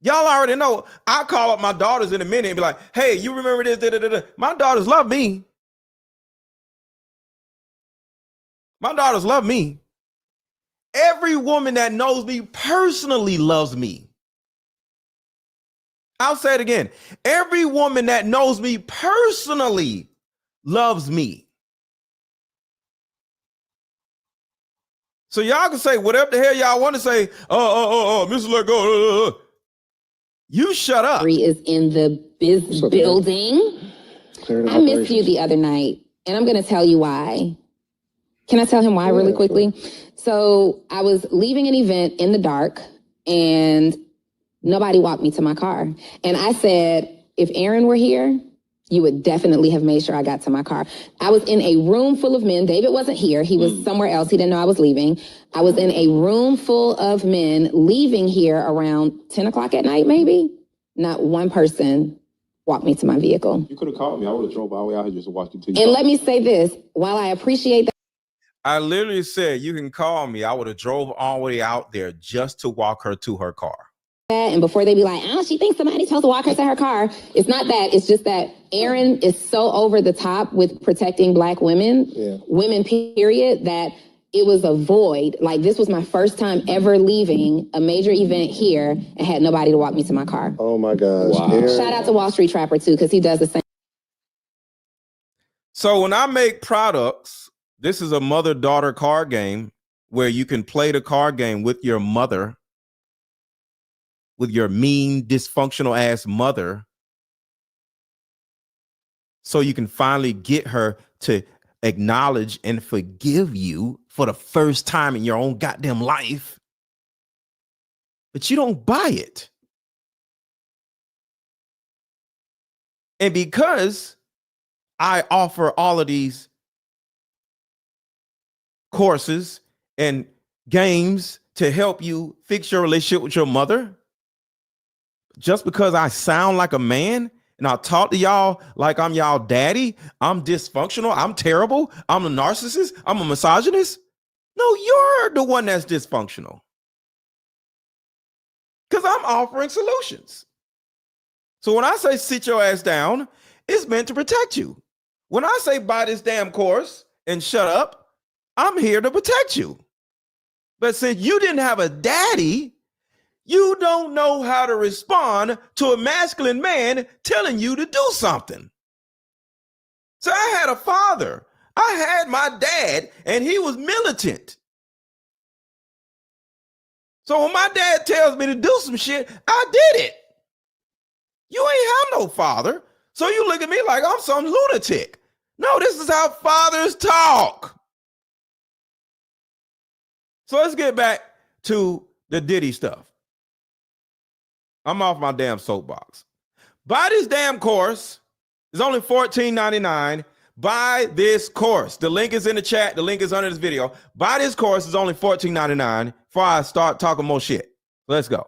Y'all already know. I call up my daughters in a minute and be like, hey, you remember this? Da, da, da, da. My daughters love me. My daughters love me. Every woman that knows me personally loves me. I'll say it again. Every woman that knows me personally loves me. So y'all can say whatever the hell y'all want to say. Mr. Let Go. You shut up. Is in the building. I missed you the other night, and I'm going to tell you why. Can I tell him why really quickly? Sure. So I was leaving an event in the dark, and nobody walked me to my car. And I said, if Aaron were here, you would definitely have made sure I got to my car. I was in a room full of men. David wasn't here. He was somewhere else. He didn't know I was leaving. I was in a room full of men leaving here around 10 o'clock at night, maybe. Not one person walked me to my vehicle. You could have called me. I would have drove all the way out here just to watch you. And let me say this, while I appreciate that. I literally said, you can call me. I would have drove all the way out there just to walk her to her car. And before they be like, oh, she thinks somebody's supposed to walk her to her car. It's not that. It's just that Aaron is so over the top with protecting Black women, women, period, that it was a void. Like, this was my first time ever leaving a major event here and had nobody to walk me to my car. Oh, my gosh. Wow. Shout out to Wall Street Trapper, too, because he does the same. So when I make products, this is a mother-daughter card game where you can play the card game with your mother, with your mean, dysfunctional ass mother, so you can finally get her to acknowledge and forgive you for the first time in your own goddamn life. But you don't buy it. And because I offer all of these courses and games to help you fix your relationship with your mother, just because I sound like a man and I talk to y'all like I'm y'all daddy, I'm dysfunctional, I'm terrible, I'm a narcissist, I'm a misogynist. No, you're the one that's dysfunctional. Because I'm offering solutions. So when I say sit your ass down, it's meant to protect you. When I say buy this damn course and shut up, I'm here to protect you. But since you didn't have a daddy, you don't know how to respond to a masculine man telling you to do something. So I had a father. I had my dad, and he was militant. So when my dad tells me to do some shit, I did it. You ain't have no father. So you look at me like I'm some lunatic. No, this is how fathers talk. So let's get back to the Diddy stuff. I'm off my damn soapbox. Buy this damn course. It's only $14.99. Buy this course. The link is in the chat. The link is under this video. Buy this course. It's only $14.99 before I start talking more shit. Let's go.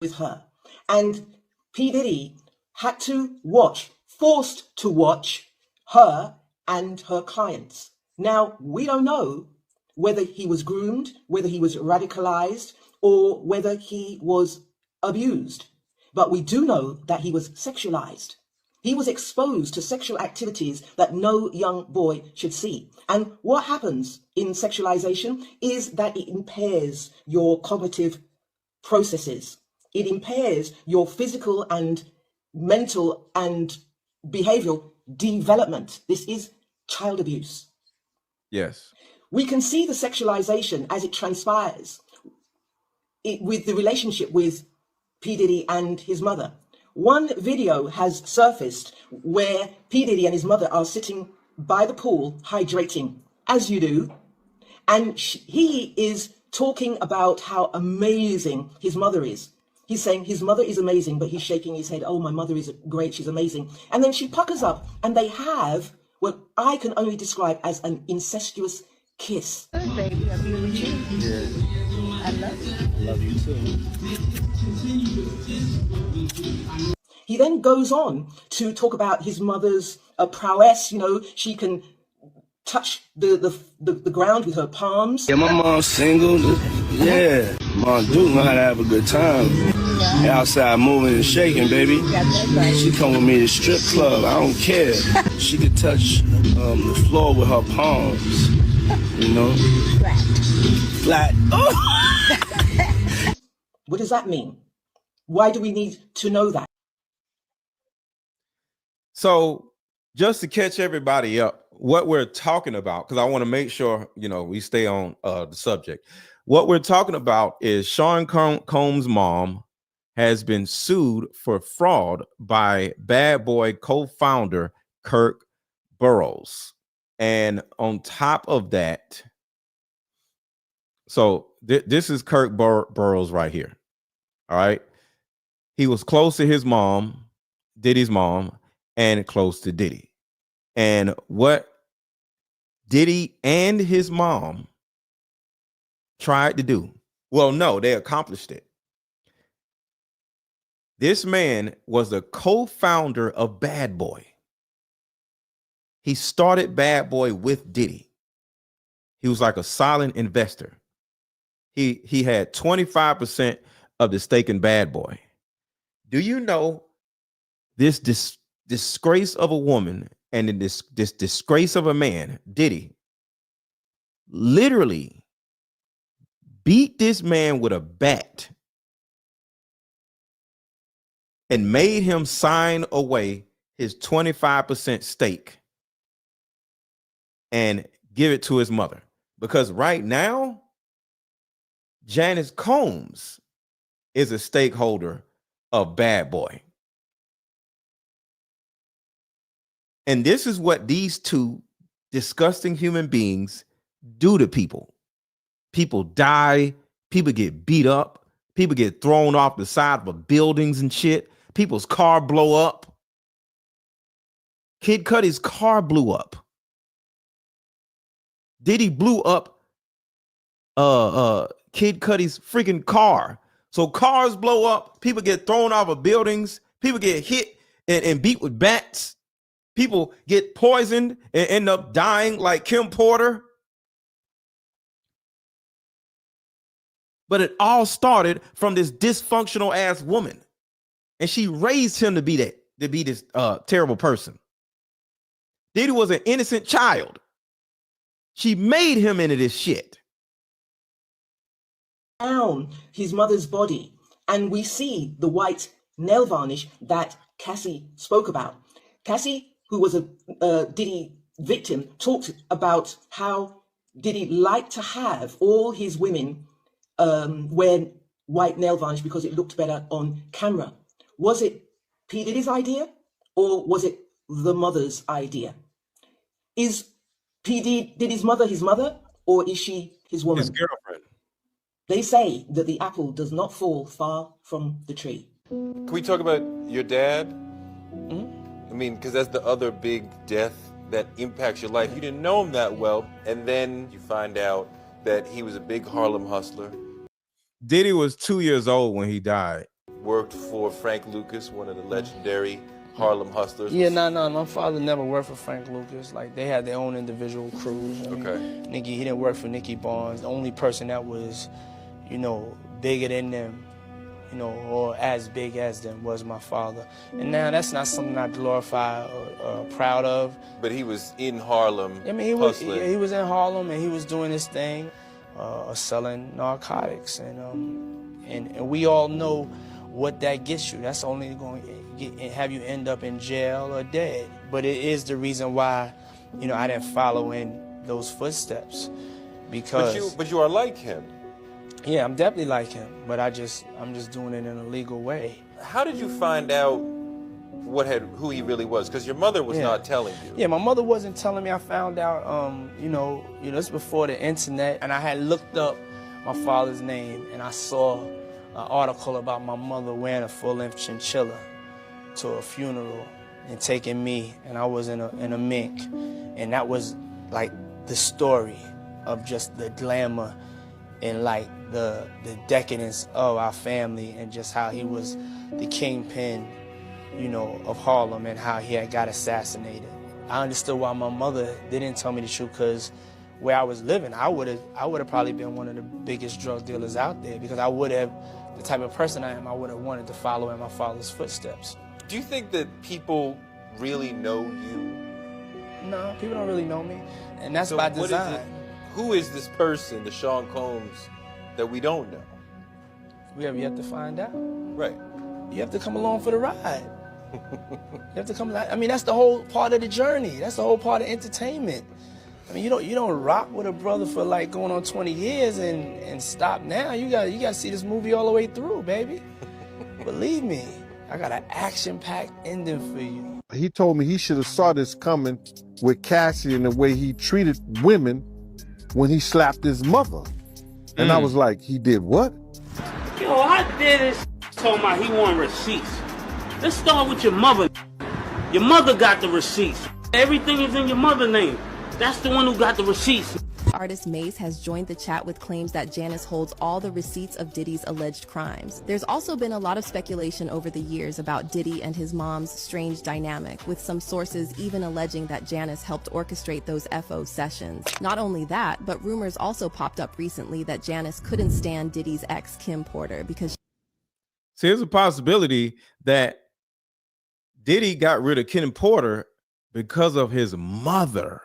With her. And P. Diddy had to forced to watch her and her clients. Now, we don't know whether he was groomed, whether he was radicalized, or whether he was abused. But we do know that he was sexualized. He was exposed to sexual activities that no young boy should see. And what happens in sexualization is that it impairs your cognitive processes. It impairs your physical and mental and behavioral development. This is child abuse. Yes. We can see the sexualization as it transpires with the relationship with P. Diddy and his mother. One video has surfaced where P. Diddy and his mother are sitting by the pool hydrating, as you do, and he is talking about how amazing his mother is. He's saying his mother is amazing, but he's shaking his head. Oh, my mother is great. She's amazing. And then she puckers up and they have what I can only describe as an incestuous kiss. Good, baby. I'll be with you. Yeah. I love you. Love you too. He then goes on to talk about his mother's prowess. You know, she can touch the ground with her palms. Yeah, my mom's single. Yeah, Mom Duke know how to have a good time. Outside moving and shaking, baby. She come with me to strip club. I don't care. She could touch the floor with her palms. You know? Flat. Oh. What does that mean? Why do we need to know that? So just to catch everybody up, what we're talking about, because I want to make sure, you know, we stay on the subject. What we're talking about is Sean Combs' mom has been sued for fraud by Bad Boy co-founder Kirk Burrows. And on top of that, so this is Kirk Burrows right here. All right. He was close to his mom, Diddy's mom, and close to Diddy. And what Diddy and his mom tried to do, well, no, they accomplished it. This man was the co-founder of Bad Boy. He started Bad Boy with Diddy. He was like a silent investor. He had 25% of the stake in Bad Boy. Do you know this disgrace of a woman and this disgrace of a man, Diddy, literally beat this man with a bat and made him sign away his 25% stake and give it to his mother. Because right now, Janice Combs is a stakeholder of Bad Boy. And this is what these two disgusting human beings do to people. People die, people get beat up, people get thrown off the side of buildings and shit. People's car blow up. Kid Cudi's car blew up. Diddy blew up Kid Cudi's freaking car. So cars blow up, people get thrown off of buildings, people get hit and beat with bats. People get poisoned and end up dying like Kim Porter. But it all started from this dysfunctional ass woman. And she raised him to be this terrible person. Diddy was an innocent child. She made him into this shit. Down his mother's body, and we see the white nail varnish that Cassie spoke about. Cassie, who was a Diddy victim, talked about how Diddy liked to have all his women wear white nail varnish because it looked better on camera. Was it P. Diddy's idea, or was it the mother's idea? Is P. Diddy's mother his mother, or is she his woman? His girlfriend. They say that the apple does not fall far from the tree. Can we talk about your dad? I mean, because that's the other big death that impacts your life. You didn't know him that well, and then you find out that he was a big Harlem hustler. Diddy was 2 years old when he died. Worked for Frank Lucas, one of the legendary Harlem hustlers. Yeah, no, my father never worked for Frank Lucas. Like, they had their own individual crews. Okay. He didn't work for Nicky Barnes. The only person that was, bigger than them, or as big as them was my father. And now that's not something I glorify or proud of. But he was in Harlem. I mean, he was in Harlem, and he was doing his thing, selling narcotics, and we all know what that gets you. That's only going to have you end up in jail or dead. But it is the reason why, I didn't follow in those footsteps, because. But you are like him. Yeah, I'm definitely like him, but I'm just doing it in a legal way. How did you find out who he really was? Because your mother was not telling you. Yeah, my mother wasn't telling me. I found out, this before the internet, and I had looked up my father's name, and I saw an article about my mother wearing a full-length chinchilla to a funeral and taking me, and I was in a mink, and that was like the story of just the glamour and like the decadence of our family, and just how he was the kingpin, of Harlem, and how he had got assassinated. I understood why my mother didn't tell me the truth, because where I was living, I would have probably been one of the biggest drug dealers out there, because I would have, the type of person I am, I would have wanted to follow in my father's footsteps. Do you think that people really know you? No, people don't really know me, and that's by design. Who is this person, the Sean Combs, that we don't know? We have yet to find out. Right. You have to come along for the ride. You have to come. I mean, that's the whole part of the journey. That's the whole part of entertainment. I mean, you don't rock with a brother for like going on 20 years and stop now. You got to see this movie all the way through, baby. Believe me, I got an action-packed ending for you. He told me he should have saw this coming with Cassie and the way he treated women when he slapped his mother. And I was like, he did what? Yo, I did this talking about he want receipts. Let's start with your mother. Your mother got the receipts. Everything is in your mother's name. That's the one who got the receipts. Artist Mace has joined the chat with claims that Janice holds all the receipts of Diddy's alleged crimes. There's also been a lot of speculation over the years about Diddy and his mom's strange dynamic, with some sources even alleging that Janice helped orchestrate those FO sessions. Not only that, but rumors also popped up recently that Janice couldn't stand Diddy's ex, Kim Porter, because So there's a possibility that Diddy got rid of Kim Porter because of his mother.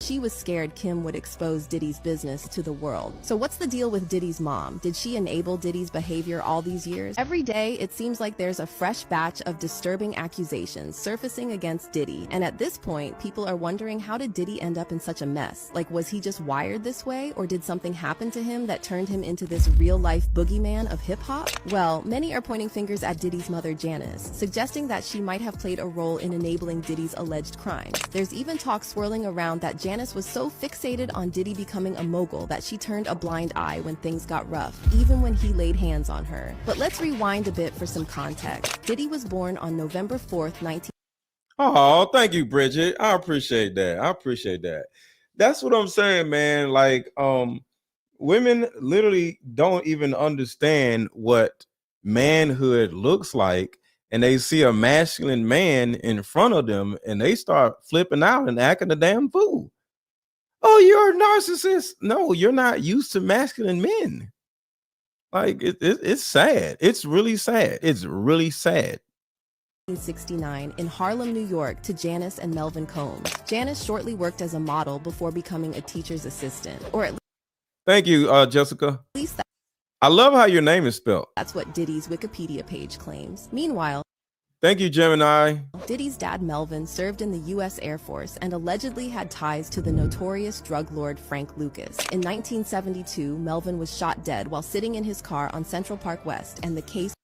she was scared Kim would expose Diddy's business to the world. So what's the deal with Diddy's mom? Did she enable Diddy's behavior all these years? Every day, it seems like there's a fresh batch of disturbing accusations surfacing against Diddy. And at this point, people are wondering, how did Diddy end up in such a mess? Like, was he just wired this way? Or did something happen to him that turned him into this real-life boogeyman of hip-hop? Well, many are pointing fingers at Diddy's mother, Janice, suggesting that she might have played a role in enabling Diddy's alleged crimes. There's even talk swirling around that Janice was so fixated on Diddy becoming a mogul that she turned a blind eye when things got rough, even when he laid hands on her. But let's rewind a bit for some context. Diddy was born on November 4th, 19... Oh, thank you, Bridget. I appreciate that. I appreciate that. That's what I'm saying, man. Like, women literally don't even understand what manhood looks like, and they see a masculine man in front of them and they start flipping out and acting a damn fool. Oh, you're a narcissist. No, you're not used to masculine men. Like, it's sad. It's really sad. It's really sad. 1969 in Harlem, New York to Janice and Melvin Combs. Janice shortly worked as a model before becoming a teacher's assistant, or at Thank you, Jessica. least I love how your name is spelled. that's what Diddy's Wikipedia page claims. Meanwhile, Thank you, Gemini. Diddy's dad Melvin served in the U.S. Air Force and allegedly had ties to the notorious drug lord Frank Lucas. In 1972, Melvin was shot dead while sitting in his car on Central Park West, and the case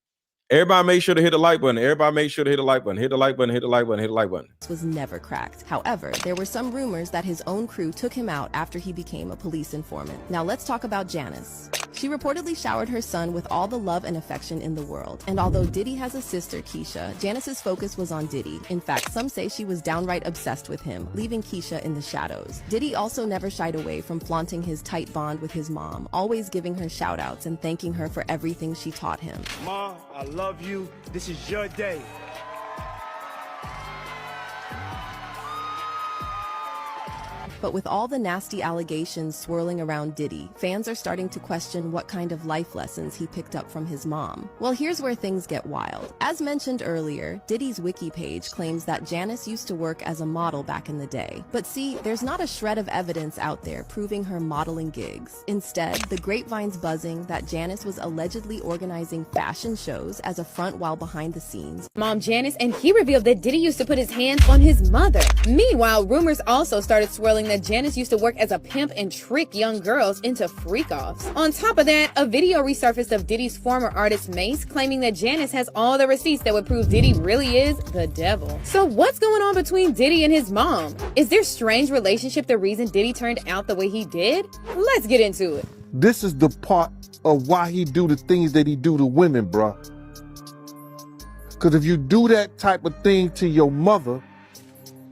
Everybody make sure to hit the like button. Everybody make sure to hit the like button. Hit the like button, hit the like button, hit the like button. was never cracked. However, there were some rumors that his own crew took him out after he became a police informant. Now let's talk about Janice. She reportedly showered her son with all the love and affection in the world. And although Diddy has a sister, Keisha, Janice's focus was on Diddy. In fact, some say she was downright obsessed with him, leaving Keisha in the shadows. Diddy also never shied away from flaunting his tight bond with his mom, always giving her shout outs and thanking her for everything she taught him. Ma, I love you. This is your day. But with all the nasty allegations swirling around Diddy, fans are starting to question what kind of life lessons he picked up from his mom. Well, here's where things get wild. As mentioned earlier, Diddy's wiki page claims that Janice used to work as a model back in the day. But see, there's not a shred of evidence out there proving her modeling gigs. Instead, the grapevine's buzzing that Janice was allegedly organizing fashion shows as a front while behind the scenes. Mom Janice, and he revealed that Diddy used to put his hands on his mother. Meanwhile, rumors also started swirling that Janice used to work as a pimp and trick young girls into freak-offs. On top of that, a video resurfaced of Diddy's former artist Mace claiming that Janice has all the receipts that would prove Diddy really is the devil. So what's going on between Diddy and his mom? Is their strange relationship the reason Diddy turned out the way he did? Let's get into it. This is the part of why he do the things that he do to women, bruh. Because if you do that type of thing to your mother,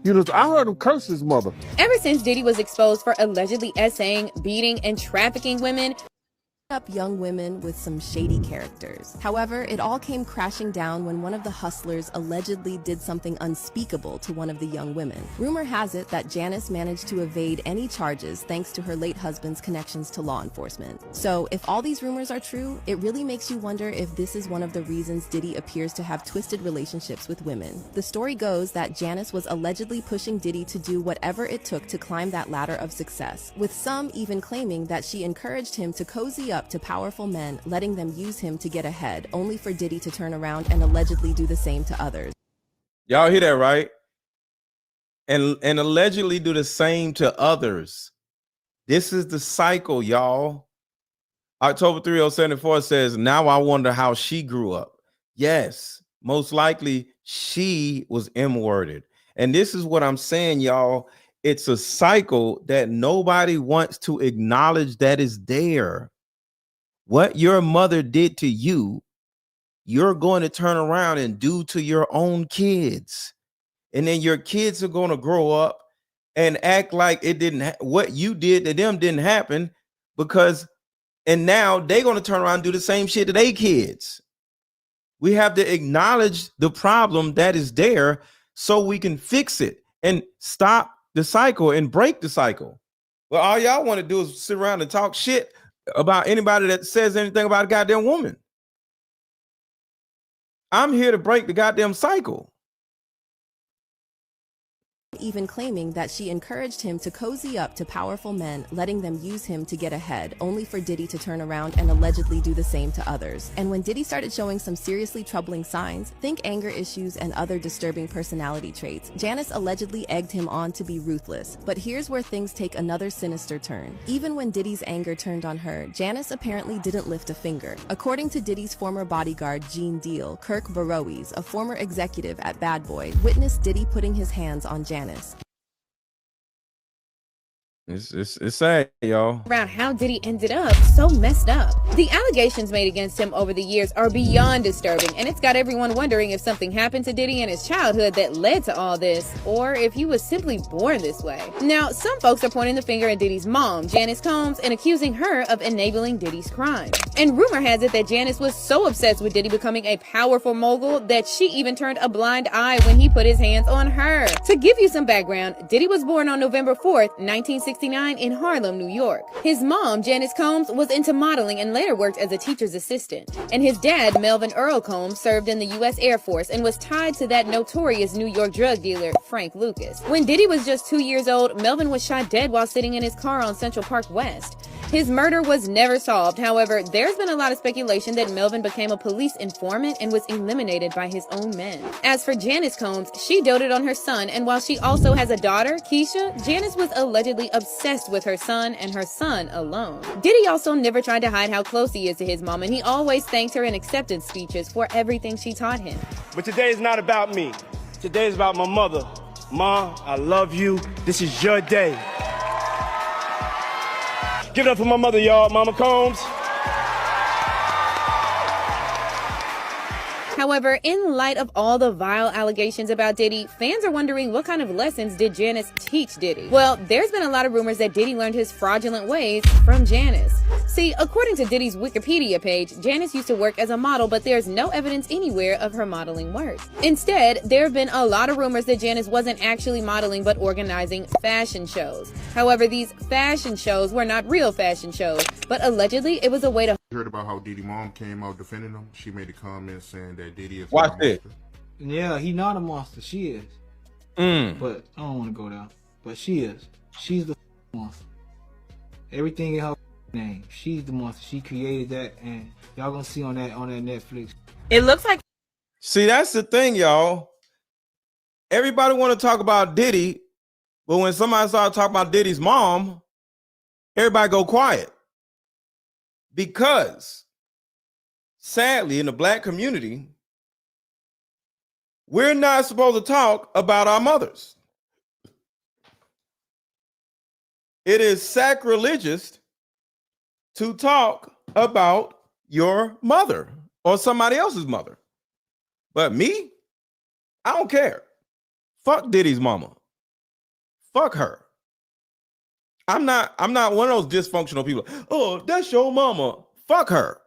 you know, I heard him curse his mother. Ever since Diddy was exposed for allegedly essaying, beating, and trafficking women, up young women with some shady characters. However, it all came crashing down when one of the hustlers allegedly did something unspeakable to one of the young women. Rumor has it that Janice managed to evade any charges thanks to her late husband's connections to law enforcement. So, if all these rumors are true, it really makes you wonder if this is one of the reasons Diddy appears to have twisted relationships with women. The story goes that Janice was allegedly pushing Diddy to do whatever it took to climb that ladder of success, with some even claiming that she encouraged him to cozy up to powerful men, letting them use him to get ahead, only for Diddy to turn around and allegedly do the same to others. Y'all hear that, right? And allegedly do the same to others. This is the cycle, y'all. October 3074 says, now I wonder how she grew up. Yes, most likely she was M-worded. And this is what I'm saying, y'all. It's a cycle that nobody wants to acknowledge that is there. What your mother did to you, you're going to turn around and do to your own kids. And then your kids are going to grow up and act like it didn't, what you did to them didn't happen, because, and now they're going to turn around and do the same shit to their kids. We have to acknowledge the problem that is there so we can fix it and stop the cycle and break the cycle. Well, all y'all want to do is sit around and talk shit about anybody that says anything about a goddamn woman. I'm here to break the goddamn cycle. Even claiming that she encouraged him to cozy up to powerful men, letting them use him to get ahead, only for Diddy to turn around and allegedly do the same to others. And when Diddy started showing some seriously troubling signs, think anger issues and other disturbing personality traits, Janice allegedly egged him on to be ruthless. But here's where things take another sinister turn. Even when Diddy's anger turned on her, Janice apparently didn't lift a finger. According to Diddy's former bodyguard, Gene Deal, Kirk Burrows, a former executive at Bad Boy, witnessed Diddy putting his hands on Janice. It's sad, y'all. Around how Diddy ended up so messed up. The allegations made against him over the years are beyond disturbing, and it's got everyone wondering if something happened to Diddy in his childhood that led to all this, or if he was simply born this way. Now, some folks are pointing the finger at Diddy's mom, Janice Combs, and accusing her of enabling Diddy's crime. And rumor has it that Janice was so obsessed with Diddy becoming a powerful mogul that she even turned a blind eye when he put his hands on her. To give you some background, Diddy was born on November 4th, 1960. 1969 in Harlem, New York. His mom, Janice Combs, was into modeling and later worked as a teacher's assistant. And his dad, Melvin Earl Combs, served in the U.S. Air Force and was tied to that notorious New York drug dealer, Frank Lucas. When Diddy was just 2 years old, Melvin was shot dead while sitting in his car on Central Park West. His murder was never solved. However, there's been a lot of speculation that Melvin became a police informant and was eliminated by his own men. As for Janice Combs, she doted on her son, and while she also has a daughter, Keisha, Janice was allegedly obsessed with her son and her son alone. Diddy also never tried to hide how close he is to his mom, and he always thanked her in acceptance speeches for everything she taught him. But today is not about me. Today is about my mother. Ma, I love you. This is your day. Give it up for my mother, y'all. Mama Combs. However, in light of all the vile allegations about Diddy, fans are wondering what kind of lessons did Janice teach Diddy? Well, there's been a lot of rumors that Diddy learned his fraudulent ways from Janice. See, according to Diddy's Wikipedia page, Janice used to work as a model, but there's no evidence anywhere of her modeling work. Instead, there have been a lot of rumors that Janice wasn't actually modeling but organizing fashion shows. However, these fashion shows were not real fashion shows, but allegedly it was a way to heard about how Diddy mom came out defending him. She made a comment saying that Diddy is watch it. Yeah, he not a monster. She is. But I don't want to go down. But she is. She's the monster. Everything in her name. She's the monster. She created that, and y'all gonna see on that Netflix. It looks like. See, that's the thing, y'all. Everybody want to talk about Diddy, but when somebody start talking about Diddy's mom, everybody go quiet. Because sadly, in the black community, we're not supposed to talk about our mothers. It is sacrilegious to talk about your mother or somebody else's mother. But me, I don't care. Fuck Diddy's mama. Fuck her. I'm not one of those dysfunctional people. Oh, that's your mama. Fuck her.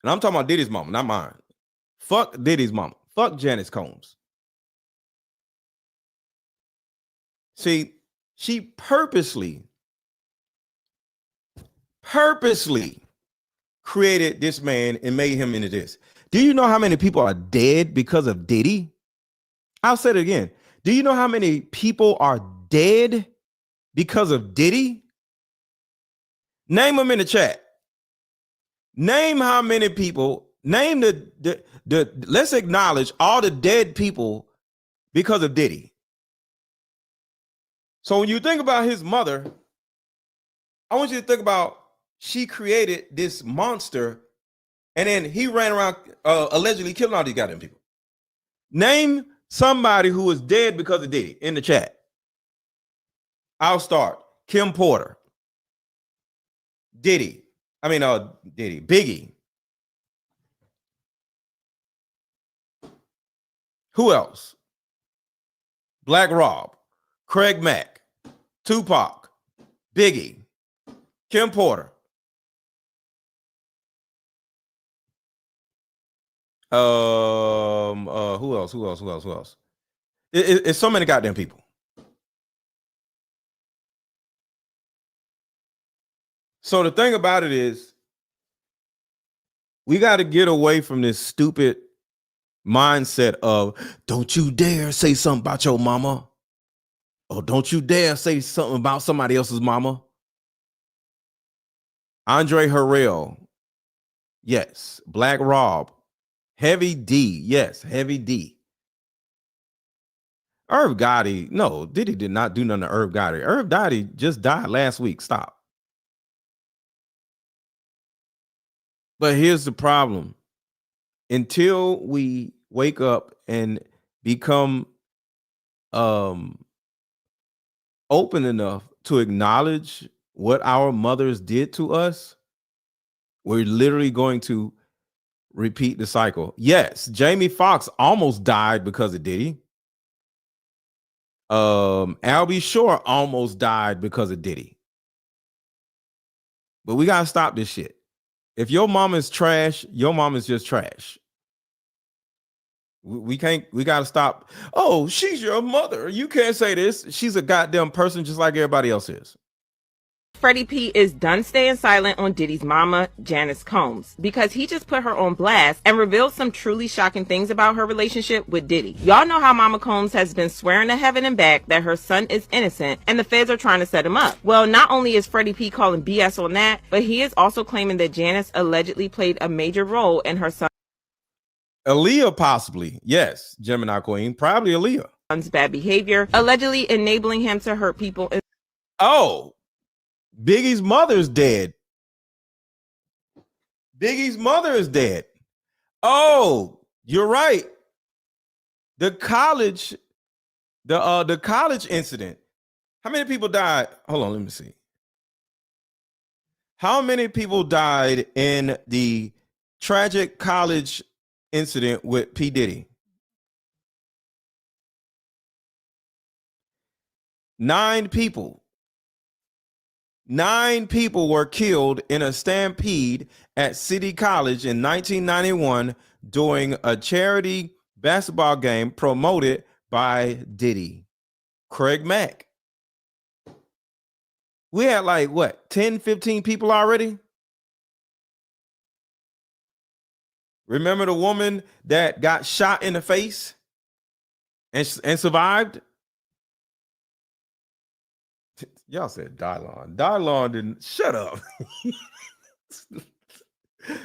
And I'm talking about Diddy's mama, not mine. Fuck Diddy's mama. Fuck Janice Combs. See, she purposely created this man and made him into this. Do you know how many people are dead because of Diddy? I'll say it again. Do you know how many people are dead because of Diddy? Name them in the chat. Name how many people. Name the let's acknowledge all the dead people because of Diddy. So when you think about his mother, I want you to think about she created this monster and then he ran around allegedly killing all these goddamn people. Name somebody who was dead because of Diddy in the chat. I'll start. Kim Porter. Diddy. Biggie. Who else? Black Rob. Craig Mack. Tupac. Biggie. Kim Porter. Who else? It's so many goddamn people. So the thing about it is, we got to get away from this stupid mindset of don't you dare say something about your mama, or don't you dare say something about somebody else's mama. Andre Harrell, yes. Black Rob, Heavy D, yes. Heavy D. Irv Gotti, no, Diddy did not do nothing to Irv Gotti. Irv Gotti just died last week. Stop. But here's the problem. Until we wake up and become open enough to acknowledge what our mothers did to us, we're literally going to repeat the cycle. Yes, Jamie Foxx almost died because of Diddy. Albie Shore almost died because of Diddy. But we gotta stop this shit. If your mom is trash, your mom is just trash. We gotta stop. Oh, she's your mother. You can't say this. She's a goddamn person just like everybody else is. Freddie P is done staying silent on Diddy's mama, Janice Combs, because he just put her on blast and revealed some truly shocking things about her relationship with Diddy. Y'all know how Mama Combs has been swearing to heaven and back that her son is innocent and the feds are trying to set him up. Well, not only is Freddie P calling BS on that, but he is also claiming that Janice allegedly played a major role in her son's Aaliyah, possibly. Yes, Gemini Queen, probably Aaliyah. Bad behavior, allegedly enabling him to hurt people. Oh, Biggie's mother is dead. Biggie's mother is dead. Oh, you're right. The college incident. How many people died? Hold on, let me see. How many people died in the tragic college incident with P. Diddy? 9 people. 9 people were killed in a stampede at City College in 1991 during a charity basketball game promoted by Diddy. Craig Mack. We had like, what, 10, 15 people already? Remember the woman that got shot in the face and survived? Y'all said Dylon. Dylon didn't. Shut up.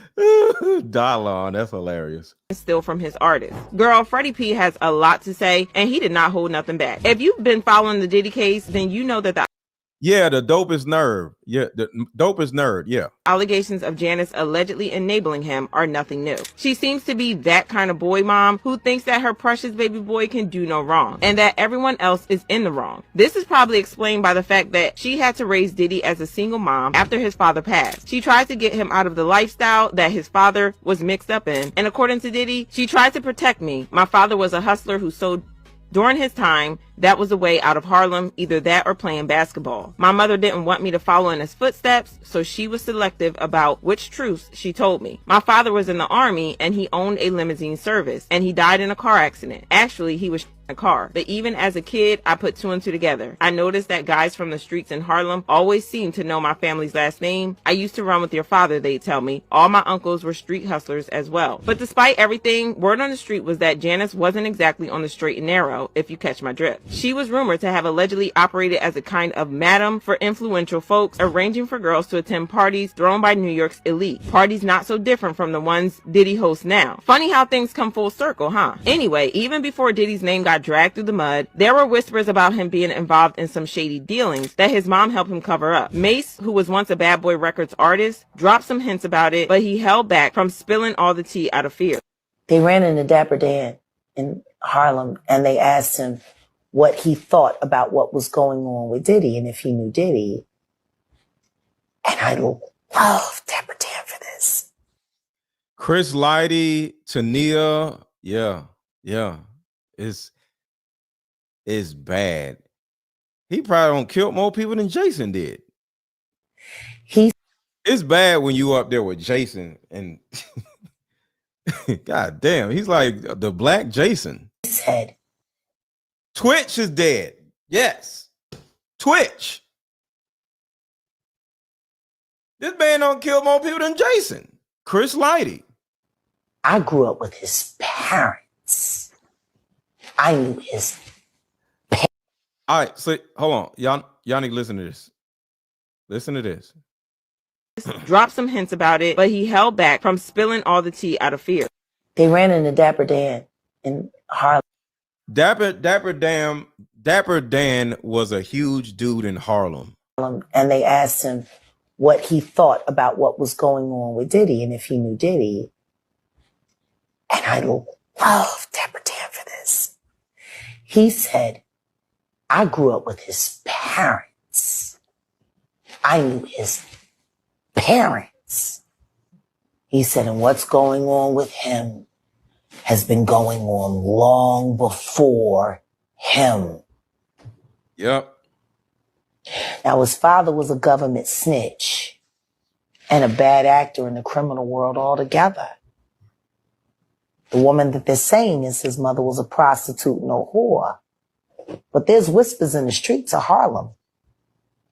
Dylon, that's hilarious. Still from his artist. Girl, Freddie P has a lot to say, and he did not hold nothing back. If you've been following the Diddy case, then you know that the dopest nerve. Yeah, the dopest nerd. Yeah. allegations of Janice allegedly enabling him are nothing new. She seems to be that kind of boy mom who thinks that her precious baby boy can do no wrong and that everyone else is in the wrong. This is probably explained by the fact that she had to raise Diddy as a single mom after his father passed. She tried to get him out of the lifestyle that his father was mixed up in, and according to Diddy, she tried to protect me. My father was a hustler who sold during his time. That was a way out of Harlem, either that or playing basketball. My mother didn't want me to follow in his footsteps, so she was selective about which truths she told me. My father was in the army and he owned a limousine service, and he died in a car accident. Actually, he was in a car. But even as a kid, I put 2 and 2 together. I noticed that guys from the streets in Harlem always seemed to know my family's last name. I used to run with your father, they'd tell me. All my uncles were street hustlers as well. But despite everything, word on the street was that Janice wasn't exactly on the straight and narrow, if you catch my drift. She was rumored to have allegedly operated as a kind of madam for influential folks, arranging for girls to attend parties thrown by New York's elite. Parties not so different from the ones Diddy hosts now. Funny how things come full circle, huh? Anyway, even before Diddy's name got dragged through the mud, there were whispers about him being involved in some shady dealings that his mom helped him cover up. Mace, who was once a Bad Boy Records artist, dropped some hints about it, but he held back from spilling all the tea out of fear. They ran into Dapper Dan in Harlem and they asked him what he thought about what was going on with Diddy and if he knew Diddy. And I love Dapper Dan for this. Chris Lighty, Tania, yeah, it's bad. He probably don't kill more people than Jason did. It's bad when you up there with Jason and God damn, he's like the black Jason. His head. Twitch is dead. Yes. Twitch. This man don't kill more people than Jason. Chris Lighty. I grew up with his parents. I knew his parents. All right, so hold on. Y'all need to listen to this. Listen to this. Dropped some hints about it, but he held back from spilling all the tea out of fear. They ran into Dapper Dan in Harlem. Dapper Dan was a huge dude in Harlem. And they asked him what he thought about what was going on with Diddy and if he knew Diddy. And I love Dapper Dan for this. He said, I grew up with his parents. I knew his parents. He said, and what's going on with him has been going on long before him. Yep. Now, his father was a government snitch and a bad actor in the criminal world altogether. The woman that they're saying is his mother was a prostitute and a whore. But there's whispers in the streets of Harlem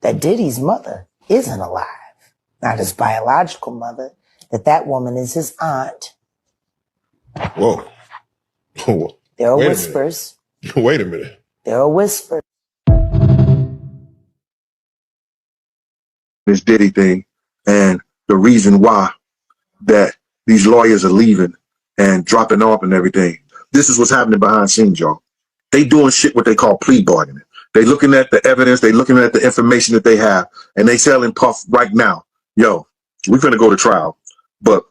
that Diddy's mother isn't alive, not his biological mother, that woman is his aunt. Whoa. There are Wait a whispers. minute. Wait a minute. There are whispers. This Diddy thing and the reason why that these lawyers are leaving and dropping off and everything. This is what's happening behind scenes, y'all. They doing shit what they call plea bargaining. They looking at the evidence, they looking at the information that they have, and they telling Puff right now, yo, we're gonna go to trial, but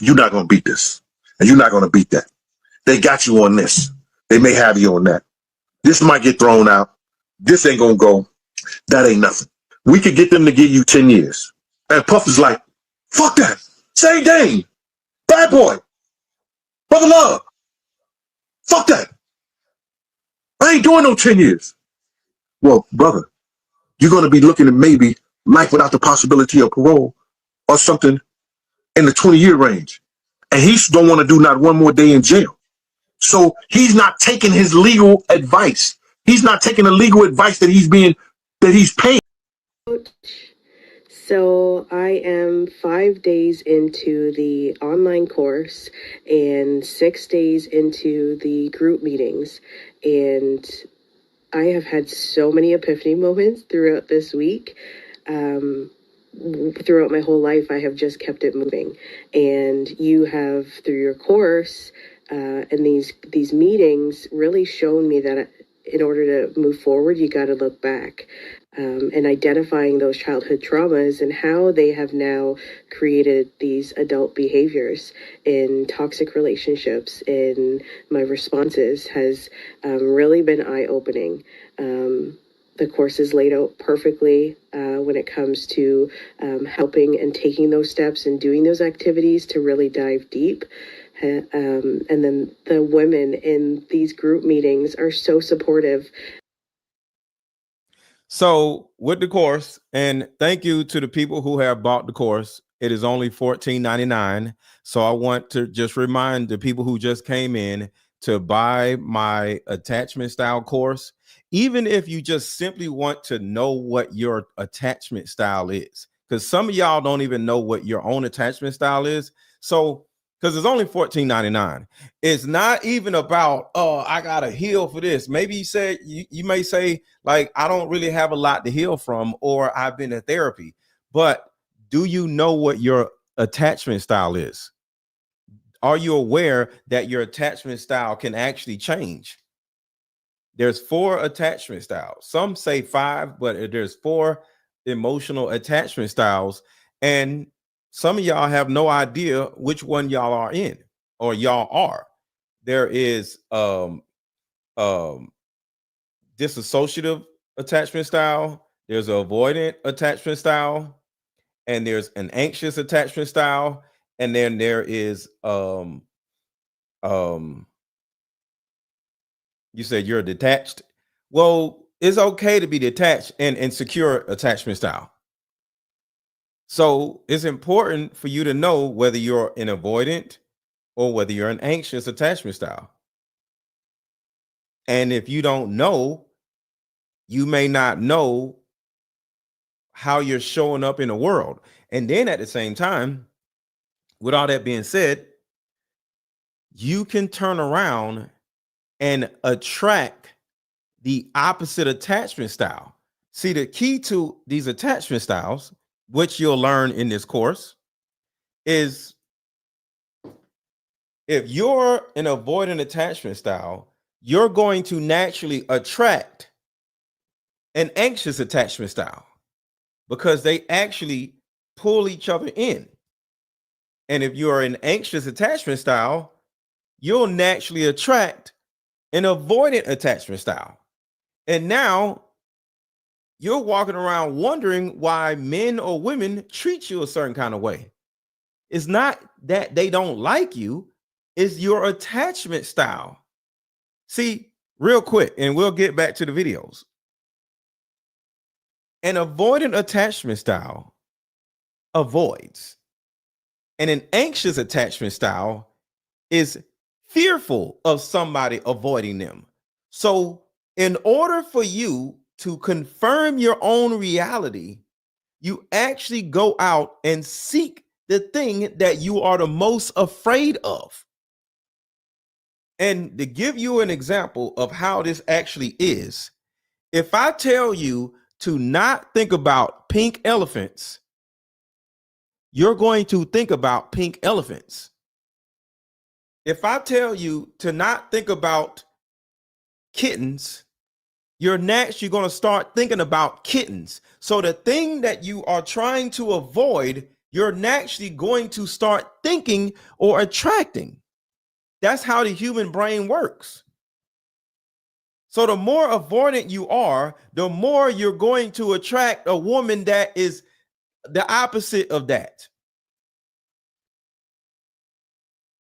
you're not gonna beat this. And you're not gonna beat that. They got you on this. They may have you on that. This might get thrown out. This ain't gonna go. That ain't nothing. We could get them to give you 10 years. And Puff is like, fuck that. Same thing. Bad boy. Brother Love. Fuck that. I ain't doing no 10 years. Well, brother, you're going to be looking at maybe life without the possibility of parole or something in the 20-year range. And he don't want to do not one more day in jail. So he's not taking his legal advice. He's not taking the legal advice that he's paying. So I am 5 days into the online course and 6 days into the group meetings. And I have had so many epiphany moments throughout this week. Throughout my whole life, I have just kept it moving. And you have, through your course and these meetings, really shown me that in order to move forward, you got to look back. And identifying those childhood traumas and how they have now created these adult behaviors in toxic relationships and my responses has really been eye-opening. The course is laid out perfectly when it comes to helping and taking those steps and doing those activities to really dive deep. And then the women in these group meetings are so supportive. So with the course, and thank you to the people who have bought the course. It is only $14.99. So I want to just remind the people who just came in to buy my attachment style course, even if you just simply want to know what your attachment style is, because some of y'all don't even know what your own attachment style is. So because it's only $14.99. It's not even about, oh, I gotta heal for this. Maybe you may say, like, I don't really have a lot to heal from, or I've been to therapy. But do you know what your attachment style is? Are you aware that your attachment style can actually change? There's 4 attachment styles. Some say 5, but there's 4 emotional attachment styles. And some of y'all have no idea which one y'all are in, or y'all are. There is disassociative attachment style. There's an avoidant attachment style, and there's an anxious attachment style, and then there is you said you're detached. Well, it's okay to be detached and insecure attachment style. So it's important for you to know whether you're an avoidant or whether you're an anxious attachment style. And if you don't know, you may not know how you're showing up in the world. And then at the same time, with all that being said, you can turn around and attract the opposite attachment style. See, the key to these attachment styles, which you'll learn in this course, is if you're an avoidant attachment style, you're going to naturally attract an anxious attachment style because they actually pull each other in. And if you're an anxious attachment style, you'll naturally attract an avoidant attachment style. And now you're walking around wondering why men or women treat you a certain kind of way. It's not that they don't like you, it's your attachment style. See, real quick, and we'll get back to the videos. An avoidant attachment style avoids, and an anxious attachment style is fearful of somebody avoiding them. So in order for you to confirm your own reality, you actually go out and seek the thing that you are the most afraid of. And to give you an example of how this actually is, if I tell you to not think about pink elephants, you're going to think about pink elephants. If I tell you to not think about kittens, you're naturally going to start thinking about kittens. So the thing that you are trying to avoid, you're naturally going to start thinking or attracting. That's how the human brain works. So the more avoidant you are, the more you're going to attract a woman that is the opposite of that.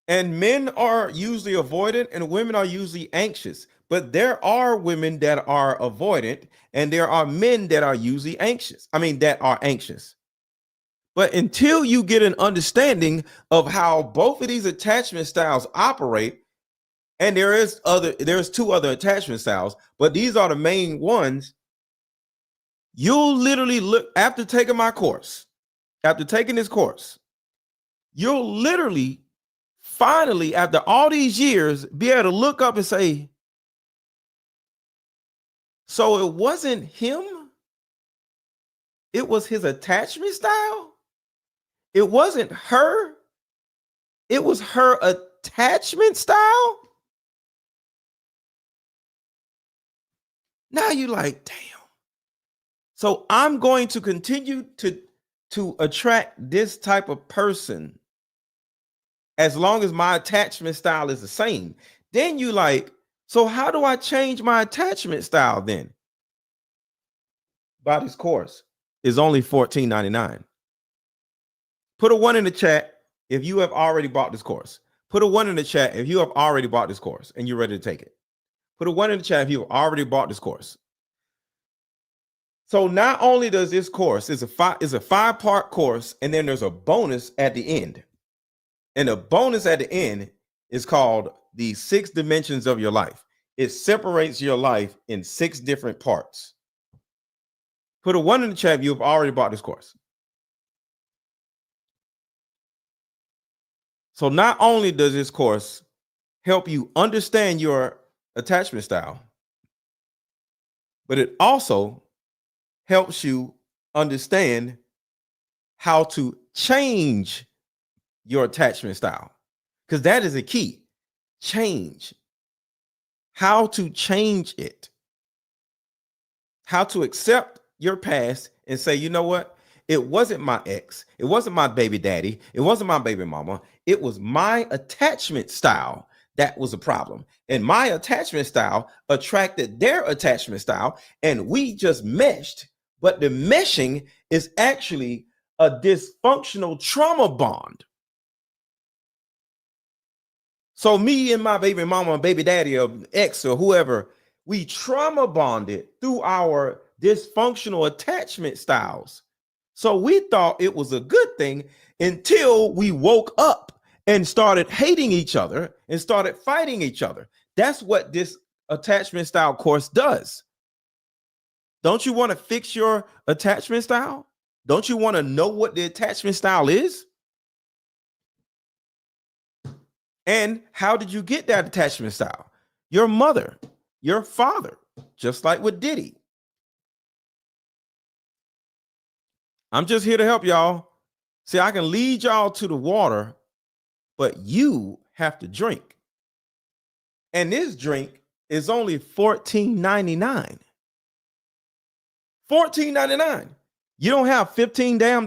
And men are usually avoidant and women are usually anxious. But there are women that are avoidant and there are men that are usually anxious. That are anxious. But until you get an understanding of how both of these attachment styles operate, and there's two other attachment styles, but these are the main ones, you'll literally look after taking my course, after taking this course, you'll literally finally, after all these years, be able to look up and say, so it wasn't him, it was his attachment style. It wasn't her, it was her attachment style. Now you're like, damn. So I'm going to continue to attract this type of person as long as my attachment style is the same. Then you like, so how do I change my attachment style then? Buy this course. Is only $14.99. Put a 1 in the chat if you have already bought this course. Put a 1 in the chat if you have already bought this course and you're ready to take it. Put a 1 in the chat if you have already bought this course. So not only does this course is a 5-part course, and then there's a bonus at the end. And the bonus at the end is called the 6 dimensions of your life. It separates your life in 6 different parts. Put a 1 in the chat if you've already bought this course. So not only does this course help you understand your attachment style, but it also helps you understand how to change your attachment style, because that is a key. Change. How to change it. How to accept your past and say, you know what? It wasn't my ex. It wasn't my baby daddy. It wasn't my baby mama. It was my attachment style that was a problem. And my attachment style attracted their attachment style, and we just meshed. But the meshing is actually a dysfunctional trauma bond. So me and my baby mama, baby daddy, or ex, or whoever, we trauma bonded through our dysfunctional attachment styles. So we thought it was a good thing until we woke up and started hating each other and started fighting each other. That's what this attachment style course does. Don't you want to fix your attachment style? Don't you want to know what the attachment style is? And how did you get that attachment style? Your mother, your father, just like with Diddy. I'm just here to help y'all. See, I can lead y'all to the water, but you have to drink. And this drink is only $14.99. $14.99. You don't have $15 damn.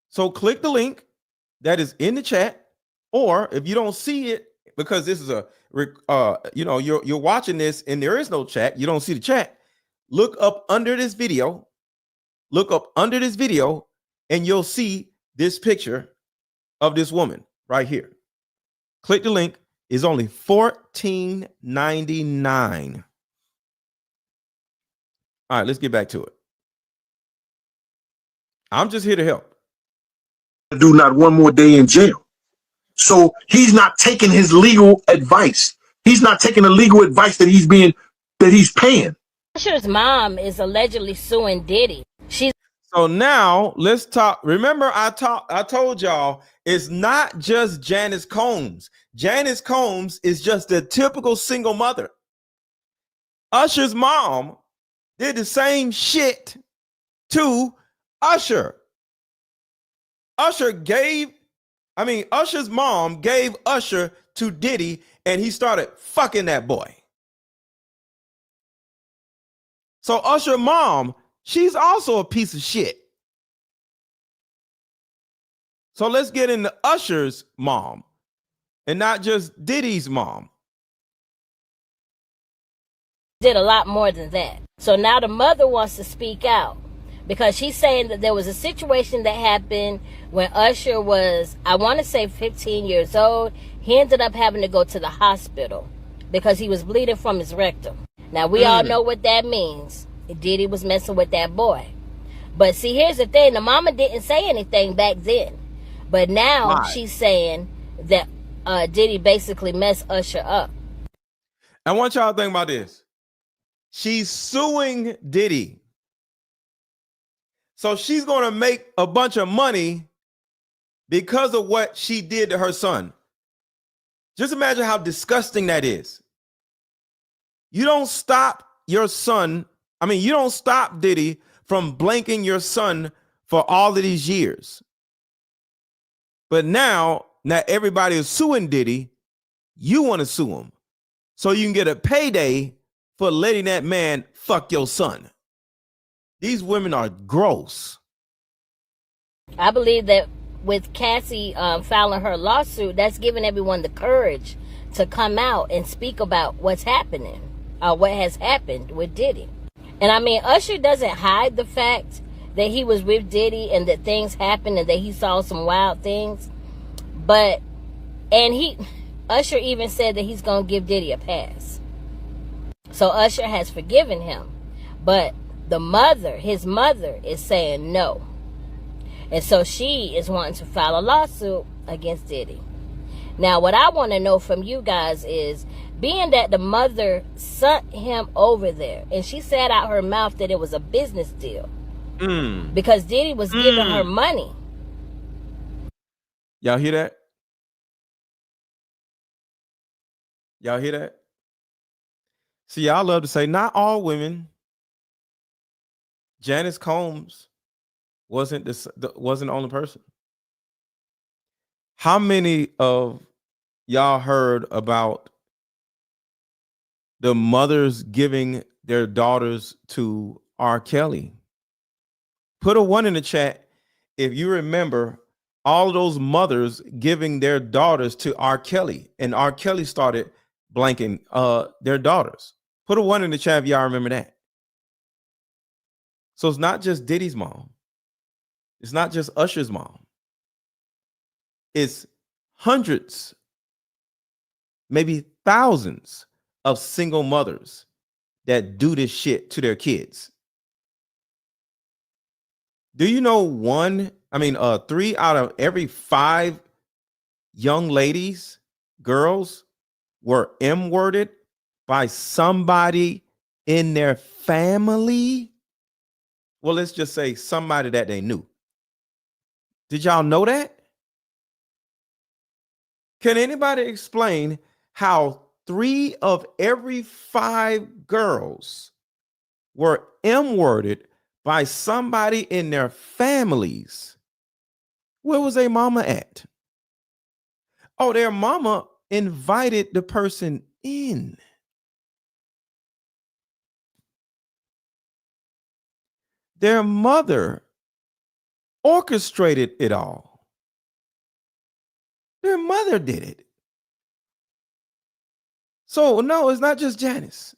So click the link that is in the chat, or if you don't see it, because this is you're watching this and there is no chat, you don't see the chat. Look up under this video. Look up under this video and you'll see this picture of this woman right here. Click the link. It's only $14.99. All right, let's get back to it. I'm just here to help. Do not one more day in jail. So he's not taking his legal advice. He's not taking the legal advice that he's paying. Usher's mom is allegedly suing Diddy. So now let's talk. Remember, I told y'all it's not just Janice Combs. Janice Combs is just a typical single mother. Usher's mom did the same shit to Usher. Usher's mom gave Usher to Diddy, and he started fucking that boy. So Usher's mom, she's also a piece of shit. So let's get into Usher's mom and not just Diddy's mom. Did a lot more than that. So now the mother wants to speak out because she's saying that there was a situation that happened when Usher was, I want to say 15 years old. He ended up having to go to the hospital because he was bleeding from his rectum. Now, we all know what that means. Diddy was messing with that boy. But see, here's the thing. The mama didn't say anything back then. But now she's saying that Diddy basically messed Usher up. I want y'all to think about this. She's suing Diddy. So she's going to make a bunch of money because of what she did to her son. Just imagine how disgusting that is. You don't stop your son. You don't stop Diddy from blanking your son for all of these years. But now everybody is suing Diddy. You want to sue him so you can get a payday for letting that man fuck your son. These women are gross. I believe that with Cassie filing her lawsuit, that's giving everyone the courage to come out and speak about what's happening, what has happened with Diddy. And Usher doesn't hide the fact that he was with Diddy and that things happened and that he saw some wild things. Usher even said that he's going to give Diddy a pass. So Usher has forgiven him. But his mother is saying no. And so she is wanting to file a lawsuit against Diddy. Now, what I want to know from you guys is, being that the mother sent him over there, and she said out her mouth that it was a business deal because Diddy was giving her money. Y'all hear that? Y'all hear that? See, y'all love to say not all women. Janice Combs wasn't the only person. How many of y'all heard about the mothers giving their daughters to R. Kelly? Put a 1 in the chat if you remember all of those mothers giving their daughters to R. Kelly, and R. Kelly started blanking their daughters. Put a 1 in the chat if y'all remember that. So it's not just Diddy's mom. It's not just Usher's mom. It's hundreds, maybe thousands of single mothers that do this shit to their kids. Do you know 3 out of every 5 young ladies, girls, were M-worded by somebody in their family? Well, let's just say somebody that they knew. Did y'all know that? Can anybody explain how 3 of every 5 girls were M-worded by somebody in their families? Where was their mama at? Oh, their mama invited the person in. Their mother orchestrated it all. Their mother did it. So no, it's not just Janice.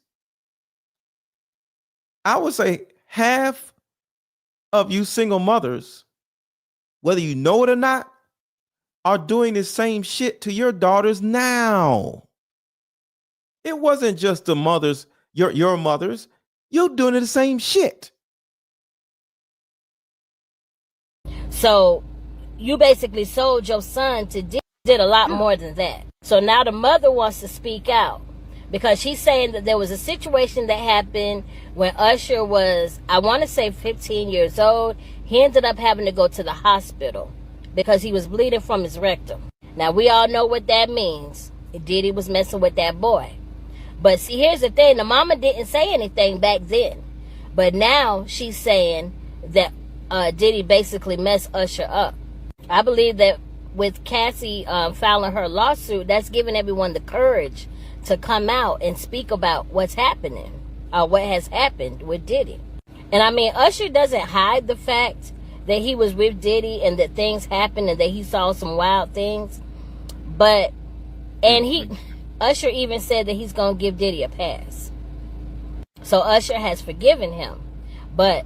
I would say half of you single mothers, whether you know it or not, are doing the same shit to your daughters now. It wasn't just the mothers, your mothers. You're doing the same shit. So you basically sold your son to Diddy. Did a lot more than that. So now the mother wants to speak out because she's saying that there was a situation that happened when Usher was, I want to say 15 years old. He ended up having to go to the hospital because he was bleeding from his rectum. Now, we all know what that means. Diddy was messing with that boy. But see, here's the thing. The mama didn't say anything back then. But now she's saying that Diddy basically messed Usher up. I believe that with Cassie filing her lawsuit, that's giving everyone the courage to come out and speak about what's happening, what has happened with Diddy. And I mean, Usher doesn't hide the fact that he was with Diddy and that things happened and that he saw some wild things. But, and Usher even said that he's going to give Diddy a pass. So Usher has forgiven him. But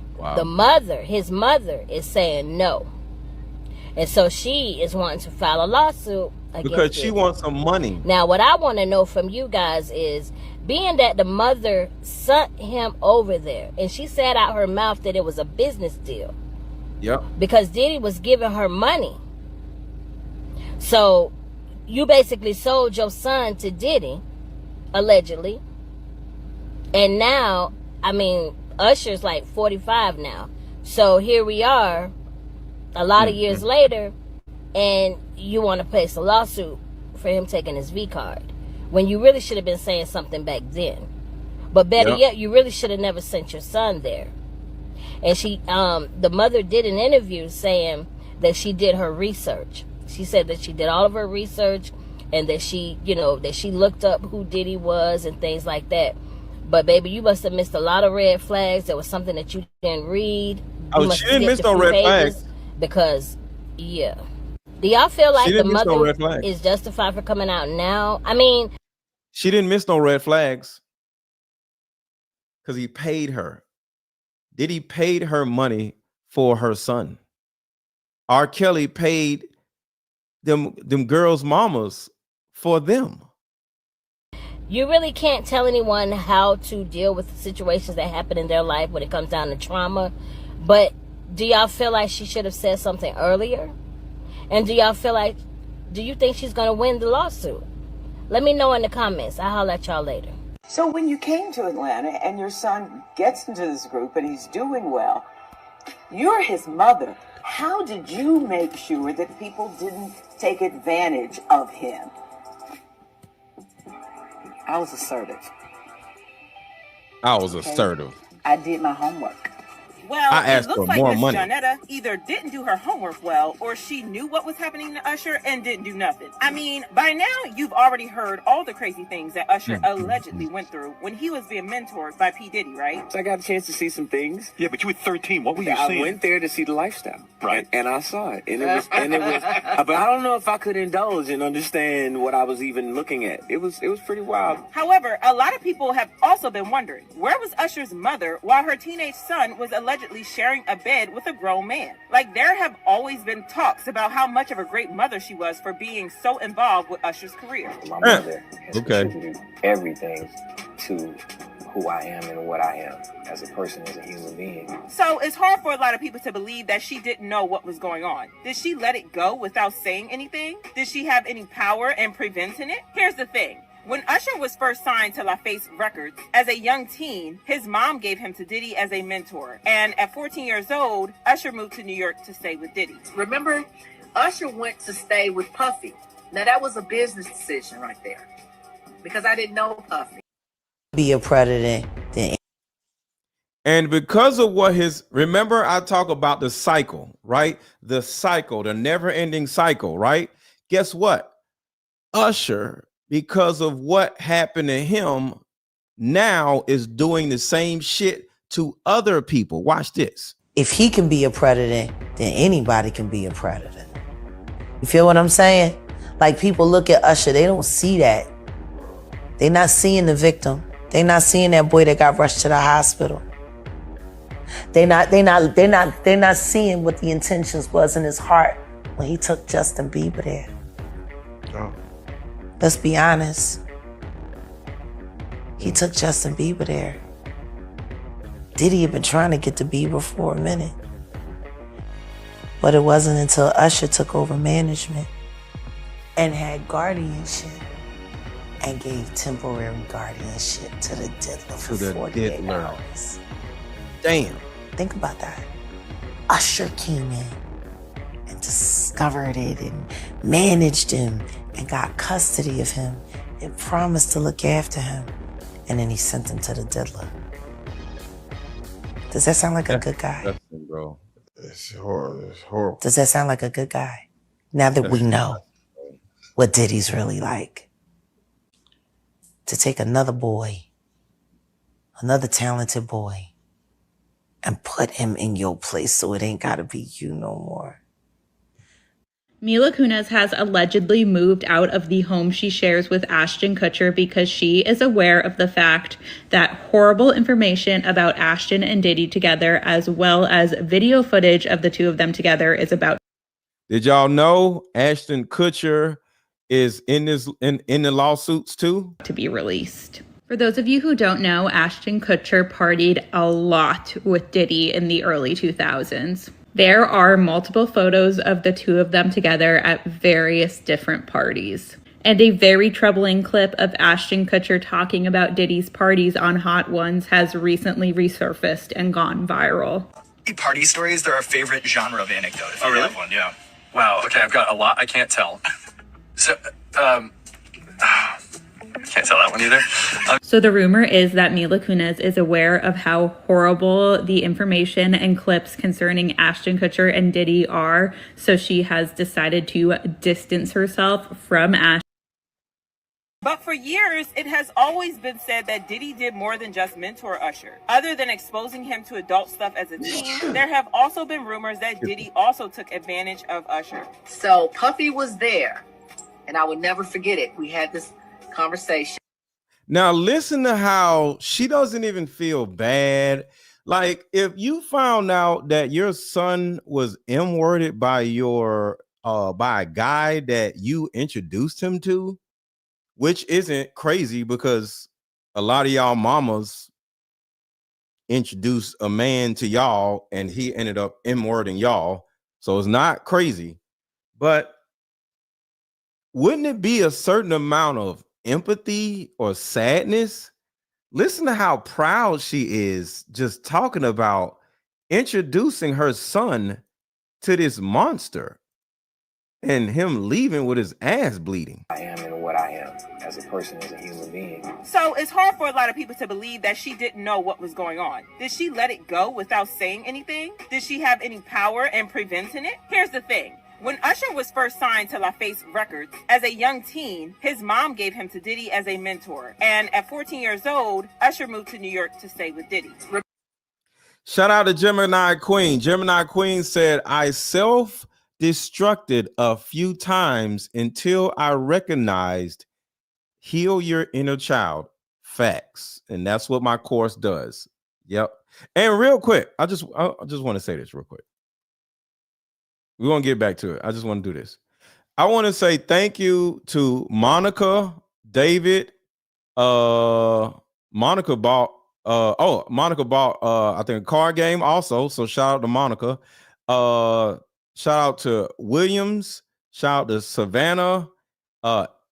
his mother is saying no. And so she is wanting to file a lawsuit against because she Diddy. wants some money. Now, what I want to know from you guys is, being that the mother sent him over there, and she said out her mouth that it was a business deal. Yep. Because Diddy was giving her money. So, you basically sold your son to Diddy, allegedly. And now, I mean, Usher's like 45 now. So, here we are, a lot of years later, and you want to place a lawsuit for him taking his V card, when you really should have been saying something back then. But better yet, you really should have never sent your son there. And she, the mother did an interview saying that she did her research. She said that she did all of her research and that she, you know, that she looked up who Diddy was and things like that. But baby, you must have missed a lot of red flags. There was something that you didn't read. Oh, she didn't miss no red flags. Because, yeah. Do y'all feel like the mother is justified for coming out now? I mean, she didn't miss no red flags because he paid her. Diddy paid her money for her son. R. Kelly paid them girls' mamas for them. You really can't tell anyone how to deal with the situations that happen in their life when it comes down to trauma. But do y'all feel like she should have said something earlier? And do y'all feel like, do you think she's going to win the lawsuit? Let me know in the comments. I'll holler at y'all later. So when you came to Atlanta and your son gets into this group and he's doing well, you're his mother. How did you make sure that people didn't take advantage of him? I was assertive. I did my homework. Well, I asked it looks for like more Miss money. Janetta either didn't do her homework well or she knew what was happening to Usher and didn't do nothing. I mean, by now you've already heard all the crazy things that Usher allegedly went through when he was being mentored by P. Diddy, right? So I got a chance to see some things. Yeah, but you were 13. What were you I seeing? went there to see the lifestyle, Right. And I saw it, and it was, but I don't know if I could indulge and understand what I was even looking at. It was pretty wild. However, a lot of people have also been wondering, where was Usher's mother while her teenage son was allegedly sharing a bed with a grown man? Like, there have always been talks about how much of a great mother she was for being so involved with Usher's career. My mother has contributed everything to who I am and what I am as a person, as a human being. So it's hard for a lot of people to believe that she didn't know what was going on. Did she let it go without saying anything? Did she have any power in preventing it? Here's the thing. When Usher was first signed to LaFace Records, as a young teen, his mom gave him to Diddy as a mentor. And at 14 years old, Usher moved to New York to stay with Diddy. Remember, Usher went to stay with Puffy. Now, that was a business decision right there, because I didn't know Puffy. Be a predator. And because of what remember I talk about the cycle, right? The cycle, the never-ending cycle, right? Guess what? Usher, because of what happened to him, now is doing the same shit to other people. Watch this. If he can be a predator, then anybody can be a predator. You feel what I'm saying? Like, people look at Usher, they don't see that. They're not seeing the victim. They're not seeing that boy that got rushed to the hospital. They're not seeing what the intentions was in his heart when he took Justin Bieber there. Oh. Let's be honest. He took Justin Bieber there. Diddy had been trying to get to Bieber for a minute. But it wasn't until Usher took over management and had guardianship and gave temporary guardianship to the diddler for 48 hours. Damn. Think about that. Usher came in and discovered it and managed him and got custody of him and promised to look after him. And then he sent him to the diddler. Does that sound like a good guy? Bro. It's horrible. It's horrible. Does that sound like a good guy? Now that we know what Diddy's really like. To take another boy, another talented boy, and put him in your place so it ain't gotta be you no more. Mila Kunis has allegedly moved out of the home she shares with Ashton Kutcher because she is aware of the fact that horrible information about Ashton and Diddy together, as well as video footage of the two of them together, is about. Did y'all know Ashton Kutcher is in the lawsuits too? To be released. For those of you who don't know, Ashton Kutcher partied a lot with Diddy in the early 2000s. There are multiple photos of the two of them together at various different parties. And a very troubling clip of Ashton Kutcher talking about Diddy's parties on Hot Ones has recently resurfaced and gone viral. Party stories, they're our favorite genre of anecdote. If you really? Have one, yeah. Wow, okay, I've got a lot I can't tell. So, can't tell that one either. So the rumor is that Mila Kunis is aware of how horrible the information and clips concerning Ashton Kutcher and Diddy are, so she has decided to distance herself from Ashton. But for years, it has always been said that Diddy did more than just mentor Usher. Other than exposing him to adult stuff as a teen, there have also been rumors that Diddy also took advantage of Usher. So Puffy was there, and I would never forget it. We had this conversation. Now listen to how she doesn't even feel bad. Like if you found out that your son was M-worded by by a guy that you introduced him to, which isn't crazy because a lot of y'all mamas introduced a man to y'all and he ended up M-wording y'all. So it's not crazy. But wouldn't it be a certain amount of empathy or sadness? Listen to how proud she is just talking about introducing her son to this monster and him leaving with his ass bleeding. I am and what I am as a person, as a human being. So it's hard for a lot of people to believe that she didn't know what was going on. Did she let it go without saying anything? Did she have any power in preventing it? Here's the thing. When Usher was first signed to LaFace Records, as a young teen, his mom gave him to Diddy as a mentor. And at 14 years old, Usher moved to New York to stay with Diddy. Shout out to Gemini Queen. Gemini Queen said, I self-destructed a few times until I recognized heal your inner child. Facts. And that's what my course does. Yep. And real quick, I just want to say this real quick. We're going to get back to it. I just want to do this. I want to say thank you to Monica, David. Monica bought I think a card game also. So shout out to Monica. Shout out to Williams. Shout out to Savannah.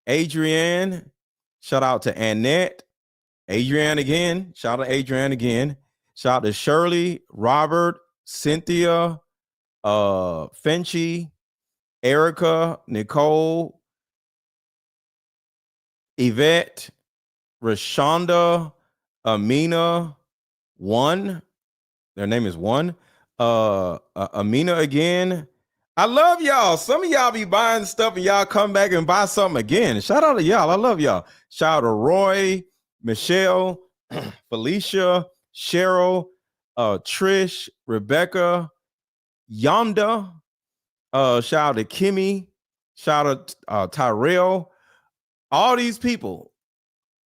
Adrienne. Shout out to Annette. Adrienne again. Shout out to Adrienne again. Shout out to Shirley, Robert, Cynthia, Fenchy, Erica, Nicole, Yvette, Rashonda, Amina, One. Their name is One. Amina again. I love y'all. Some of y'all be buying stuff and y'all come back and buy something again. Shout out to y'all. I love y'all. Shout out to Roy, Michelle, Felicia, Cheryl, Trish, Rebecca, Yonda, shout out to Kimmy, shout out Tyrell. All these people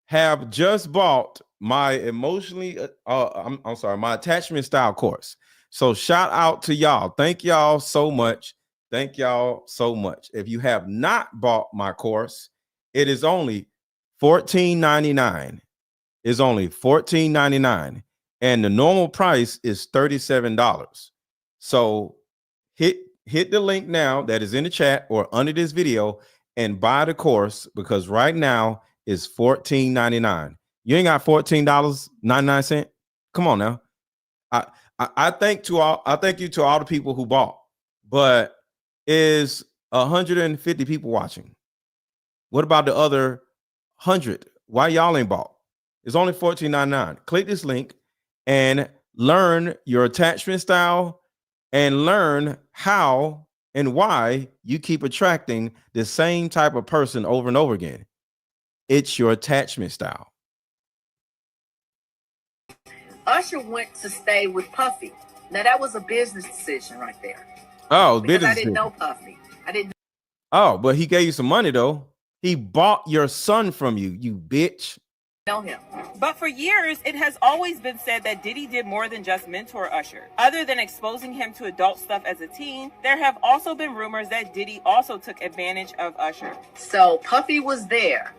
have just bought my my attachment style course. So shout out to y'all. Thank y'all so much. Thank y'all so much. If you have not bought my course, it is only $14.99. It's only $14.99. And the normal price is $37. So hit the link now that is in the chat or under this video and buy the course, because right now is $14.99. You ain't got $14.99. Come on now. I thank you to all the people who bought, but is 150 people watching. What about the other 100? Why y'all ain't bought? It's only $14.99. Click this link and learn your attachment style and learn how and why you keep attracting the same type of person over and over again. It's your attachment style. Usher went to stay with Puffy. Now that was a business decision right there. Oh, because business I didn't decision. know Puffy. I didn't Oh, but he gave you some money though. He bought your son from you, you bitch. know him. But for years, it has always been said that Diddy did more than just mentor Usher. Other than exposing him to adult stuff as a teen, there have also been rumors that Diddy also took advantage of Usher. So Puffy was there,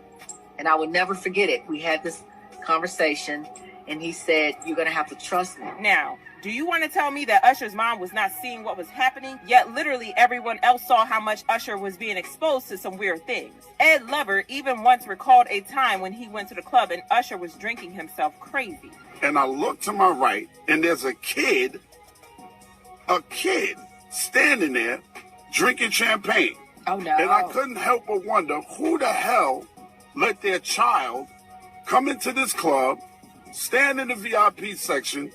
and I would never forget it. We had this conversation, and he said, "You're gonna have to trust me." Now, do you want to tell me that Usher's mom was not seeing what was happening, yet literally everyone else saw how much Usher was being exposed to some weird things? Ed Lover even once recalled a time when he went to the club and Usher was drinking himself crazy. And I look to my right, and there's a kid standing there drinking champagne. Oh, no. And I couldn't help but wonder who the hell let their child come into this club, stand in the VIP section,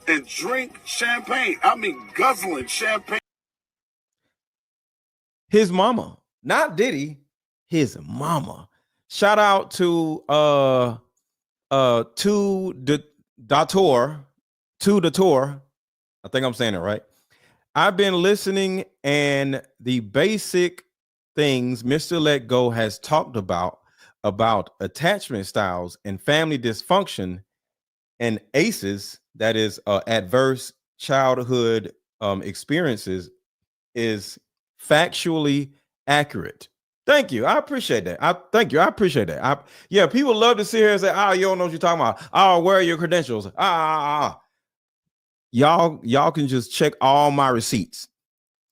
and drink champagne. I mean, guzzling champagne. His mama, not Diddy, his mama. Shout out to Dator. I think I'm saying it right. I've been listening, and the basic things Mr. Let Go has talked about attachment styles and family dysfunction and ACEs, that is adverse childhood experiences, is factually accurate. Thank you. I appreciate that. I appreciate that. Yeah, people love to sit here and say, "Oh, you don't know what you're talking about. Oh, where are your credentials?" Y'all can just check all my receipts,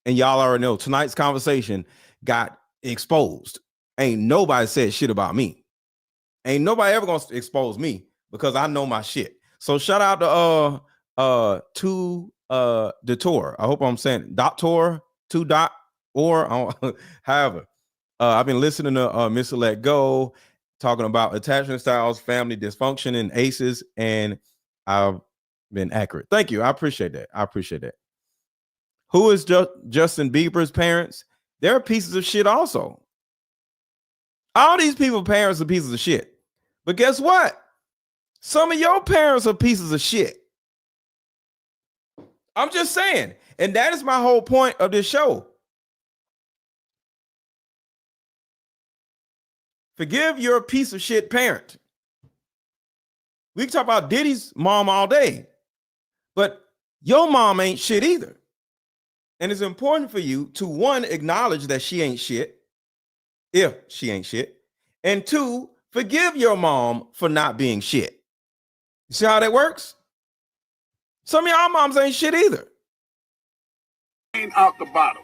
and y'all already know tonight's conversation got exposed. Ain't nobody said shit about me. Ain't nobody ever gonna expose me because I know my shit. So shout out to Dator. I hope I'm saying Doctor or however. I've been listening to Mr. Let Go talking about attachment styles, family dysfunction, and ACEs, and I've been accurate. Thank you. I appreciate that. Who is Justin Bieber's parents? They're pieces of shit also. All these people's parents are pieces of shit. But guess what? Some of your parents are pieces of shit. I'm just saying. And that is my whole point of this show. Forgive your piece of shit parent. We can talk about Diddy's mom all day, but your mom ain't shit either. And it's important for you to, one, acknowledge that she ain't shit, if she ain't shit, and two, forgive your mom for not being shit. You see how that works? Some of y'all moms ain't shit either. Out the bottle.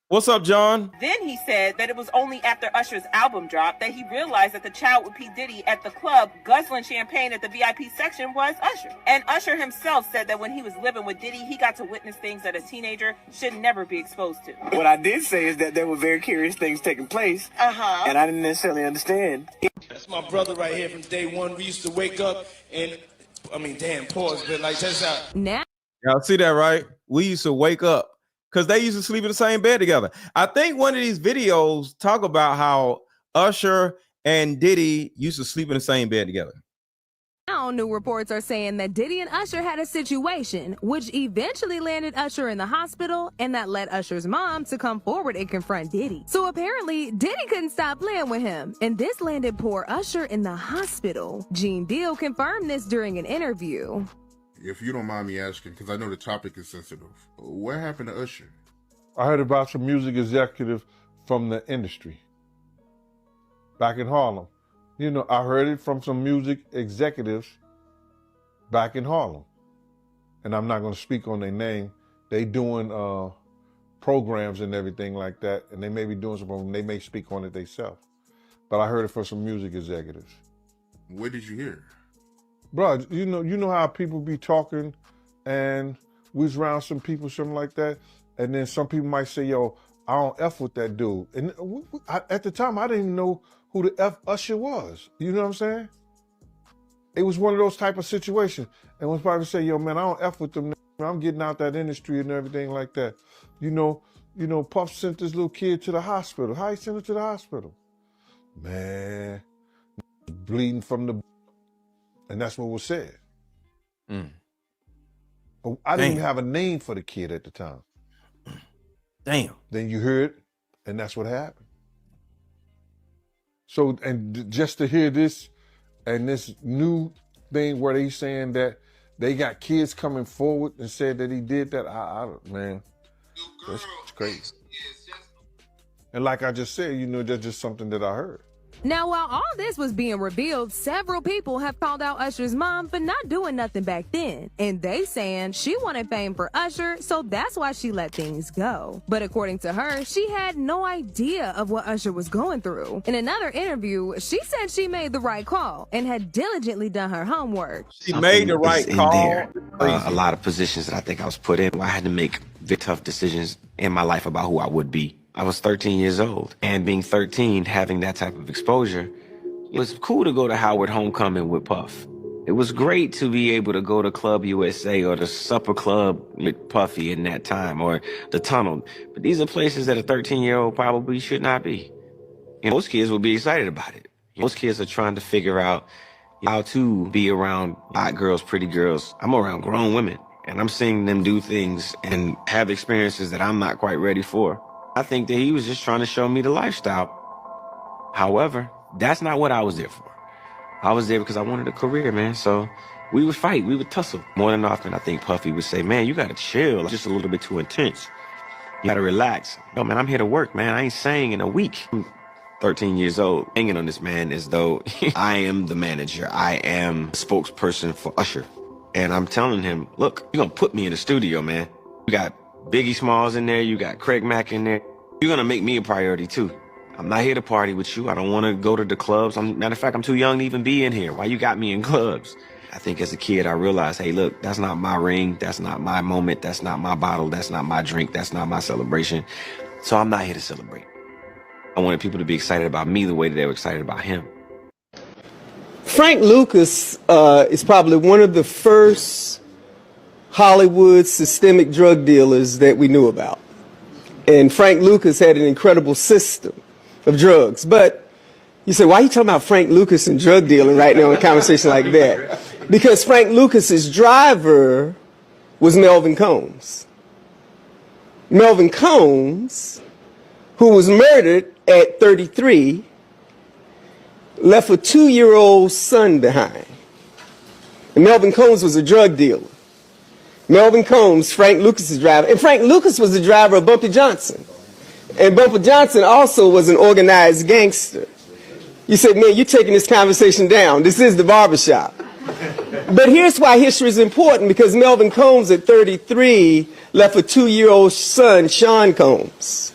What's up, John? Then he said that it was only after Usher's album dropped that he realized that the child with P. Diddy at the club guzzling champagne at the VIP section was Usher. And Usher himself said that when he was living with Diddy, he got to witness things that a teenager should never be exposed to. What I did say is that there were very curious things taking place, and I didn't necessarily understand. That's my brother right here from day one. We used to wake up and, pause, but like, check this out. Now, y'all see that, right? We used to wake up because they used to sleep in the same bed together. I think one of these videos talk about how Usher and Diddy used to sleep in the same bed together. now new reports are saying that Diddy and Usher had a situation, which eventually landed Usher in the hospital, and that led Usher's mom to come forward and confront Diddy. So apparently, Diddy couldn't stop playing with him, and this landed poor Usher in the hospital. Gene Deal confirmed this during an interview. If you don't mind me asking, because I know the topic is sensitive, what happened to Usher? I heard about some music executive from the industry back in Harlem. You know, I heard it from some music executives back in Harlem. And I'm not going to speak on their name. They doing programs and everything like that, and they may be doing some programs. They may speak on it themselves. but I heard it from some music executives. Where did you hear? Bro, you know how people be talking, and we was around some people, something like that, and then some people might say, "Yo, I don't F with that dude." And at the time, I didn't even know who the F Usher was. You know what I'm saying? It was one of those type of situations. And when somebody say, "Yo, man, I don't F with them. I'm getting out that industry and everything like that." You know, Puff sent this little kid to the hospital. How he sent him to the hospital? Man, bleeding from the, and that's what was said. But I didn't even have a name for the kid at the time. Damn. Then you heard, and that's what happened. So, and just to hear this, and this new thing where they saying that they got kids coming forward and said that he did that, man, that's crazy. And like I just said, that's just something that I heard. Now, while all this was being revealed, several people have called out Usher's mom for not doing nothing back then. And they saying she wanted fame for Usher, so that's why she let things go. But according to her, she had no idea of what Usher was going through. In another interview, she said she made the right call and had diligently done her homework. She made the right call. A lot of positions that I think I was put in where I had to make very tough decisions in my life about who I would be. I was 13 years old, and being 13, having that type of exposure, it was cool to go to Howard Homecoming with Puff. It was great to be able to go to Club USA or the Supper Club with Puffy in that time, or the Tunnel. But these are places that a 13-year-old probably should not be. Most kids will be excited about it. Most kids are trying to figure out how to be around hot girls, pretty girls. I'm around grown women, and I'm seeing them do things and have experiences that I'm not quite ready for. I think that he was just trying to show me the lifestyle. However, that's not what I was there for. I was there because I wanted a career, man. So we would fight, we would tussle. More than often, I think Puffy would say, "Man, you gotta chill, just a little bit too intense. You gotta relax." No, man, I'm here to work, man. I ain't sang in a week. I'm 13 years old, hanging on this man as though I am the manager. I am the spokesperson for Usher. And I'm telling him, look, you're gonna put me in the studio, man. You got Biggie Smalls in there, you got Craig Mack in there. You're gonna make me a priority too. I'm not here to party with you. I don't wanna go to the clubs. Matter of fact, I'm too young to even be in here. Why you got me in clubs? I think as a kid, I realized, hey, look, that's not my ring. That's not my moment. That's not my bottle. That's not my drink. That's not my celebration. So I'm not here to celebrate. I wanted people to be excited about me the way that they were excited about him. Frank Lucas is probably one of the first Hollywood systemic drug dealers that we knew about. And Frank Lucas had an incredible system of drugs. But you say, why are you talking about Frank Lucas and drug dealing right now in a conversation like that? Because Frank Lucas's driver was Melvin Combs. Melvin Combs, who was murdered at 33, left a 2-year-old son behind. And Melvin Combs was a drug dealer. Melvin Combs, Frank Lucas's driver, and Frank Lucas was the driver of Bumpy Johnson. And Bumpy Johnson also was an organized gangster. You say, man, you're taking this conversation down. This is the barbershop. But here's why history is important, because Melvin Combs at 33 left a 2-year-old son, Sean Combs.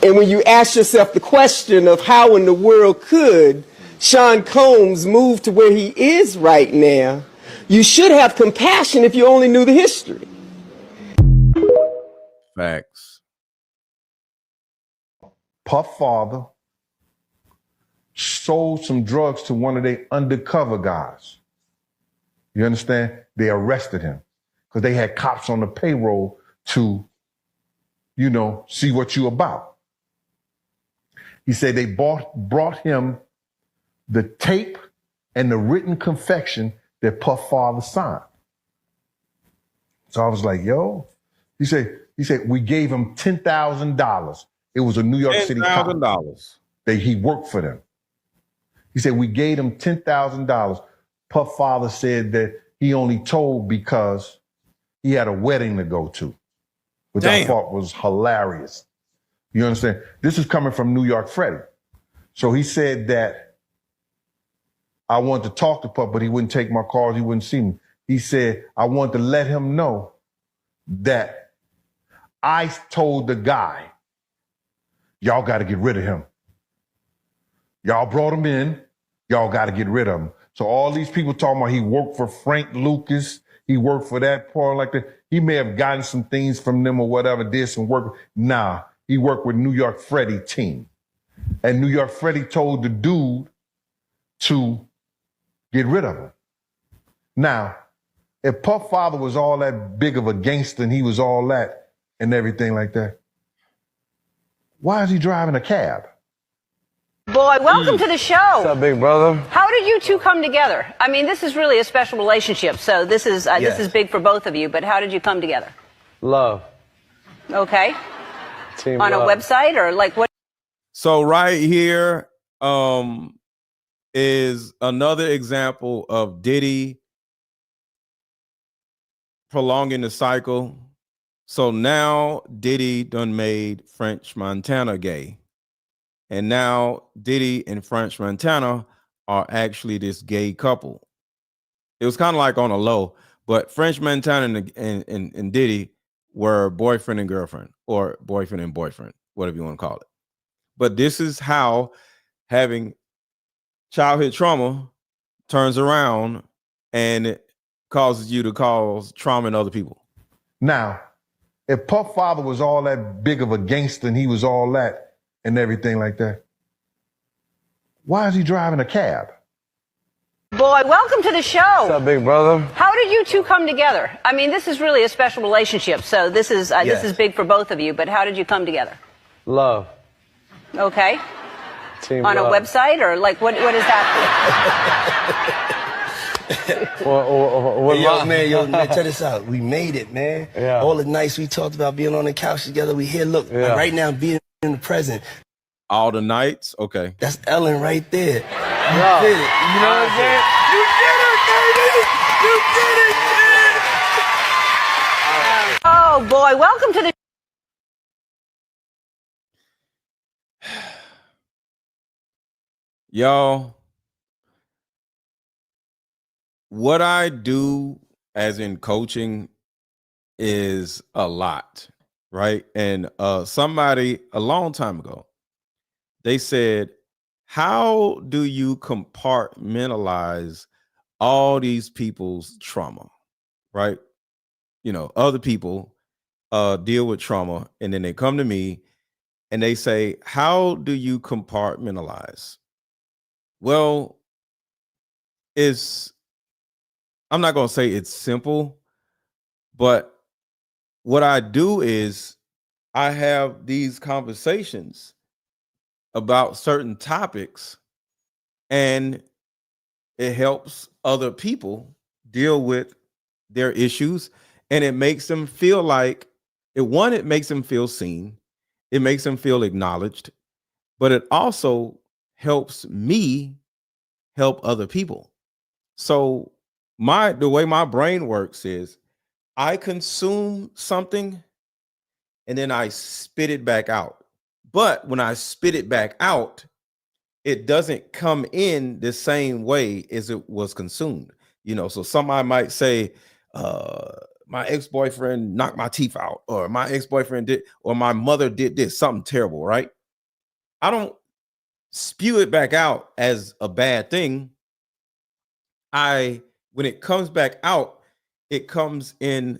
And when you ask yourself the question of how in the world could Sean Combs move to where he is right now, you should have compassion if you only knew the history. Facts. Puff father sold some drugs to one of their undercover guys. You understand? They arrested him because they had cops on the payroll to, see what you about. He said they brought him the tape and the written confession that Puff father signed. So I was like, yo, he said, we gave him $10,000. It was a New York City cop. $10,000. He worked for them. He said, we gave him $10,000. Puff father said that he only told because he had a wedding to go to, which I thought was hilarious. You understand? This is coming from New York Freddie. So he said that I wanted to talk to Puff, but he wouldn't take my calls. He wouldn't see me. He said, I wanted to let him know that I told the guy Y'all got to get rid of him. Y'all brought him in. Y'all got to get rid of him. So all these people talking about he worked for Frank Lucas, he worked for that part like that. He may have gotten some things from them or whatever, did some work. Nah, he worked with New York Freddie team. And New York Freddie told the dude to get rid of him. Now, if Puff Father was all that big of a gangster and he was all that and everything like that, why is he driving a cab? Boy, welcome to the show. What's up, big brother? How did you two come together? I mean, this is really a special relationship, so this is big for both of you, but how did you come together? Love. Okay. Team On love. a website or like what? So right here is another example of Diddy prolonging the cycle. So now Diddy done made French Montana gay. And now Diddy and French Montana are actually this gay couple. It was kind of like on a low, but French Montana and Diddy were boyfriend and girlfriend, or boyfriend and boyfriend, whatever you want to call it. But this is how having childhood trauma turns around and it causes you to cause trauma in other people. Now, if Puff Father was all that big of a gangster and he was all that and everything like that, why is he driving a cab? Boy, welcome to the show. What's up, big brother? How did you two come together? I mean, this is really a special relationship, so this is big for both of you, but how did you come together? Love. Okay. Team On love. a website or like what is that? Hey, yo, man, check this out. We made it, man. Yeah. All the nights we talked about being on the couch together, we here. Look, like right now, being in the present. All the nights? Okay. That's Ellen right there. You Yo. did it. You know what I'm saying? You did it, baby! You did it, man! Oh boy, welcome to the Y'all, what I do as in coaching is a lot, right? And somebody a long time ago, they said, how do you compartmentalize all these people's trauma, right? You know, other people deal with trauma and then they come to me and they say, how do you compartmentalize? Well, I'm not going to say it's simple, but what I do is I have these conversations about certain topics and it helps other people deal with their issues, and it makes them feel like it makes them feel seen, it makes them feel acknowledged, but it also helps me help other people. So the way my brain works is I consume something and then I spit it back out. But when I spit it back out, it doesn't come in the same way as it was consumed. You know, so somebody might say, my ex-boyfriend knocked my teeth out, or my ex-boyfriend did, or my mother did this, something terrible, right? I don't spew it back out as a bad thing. When it comes back out, it comes in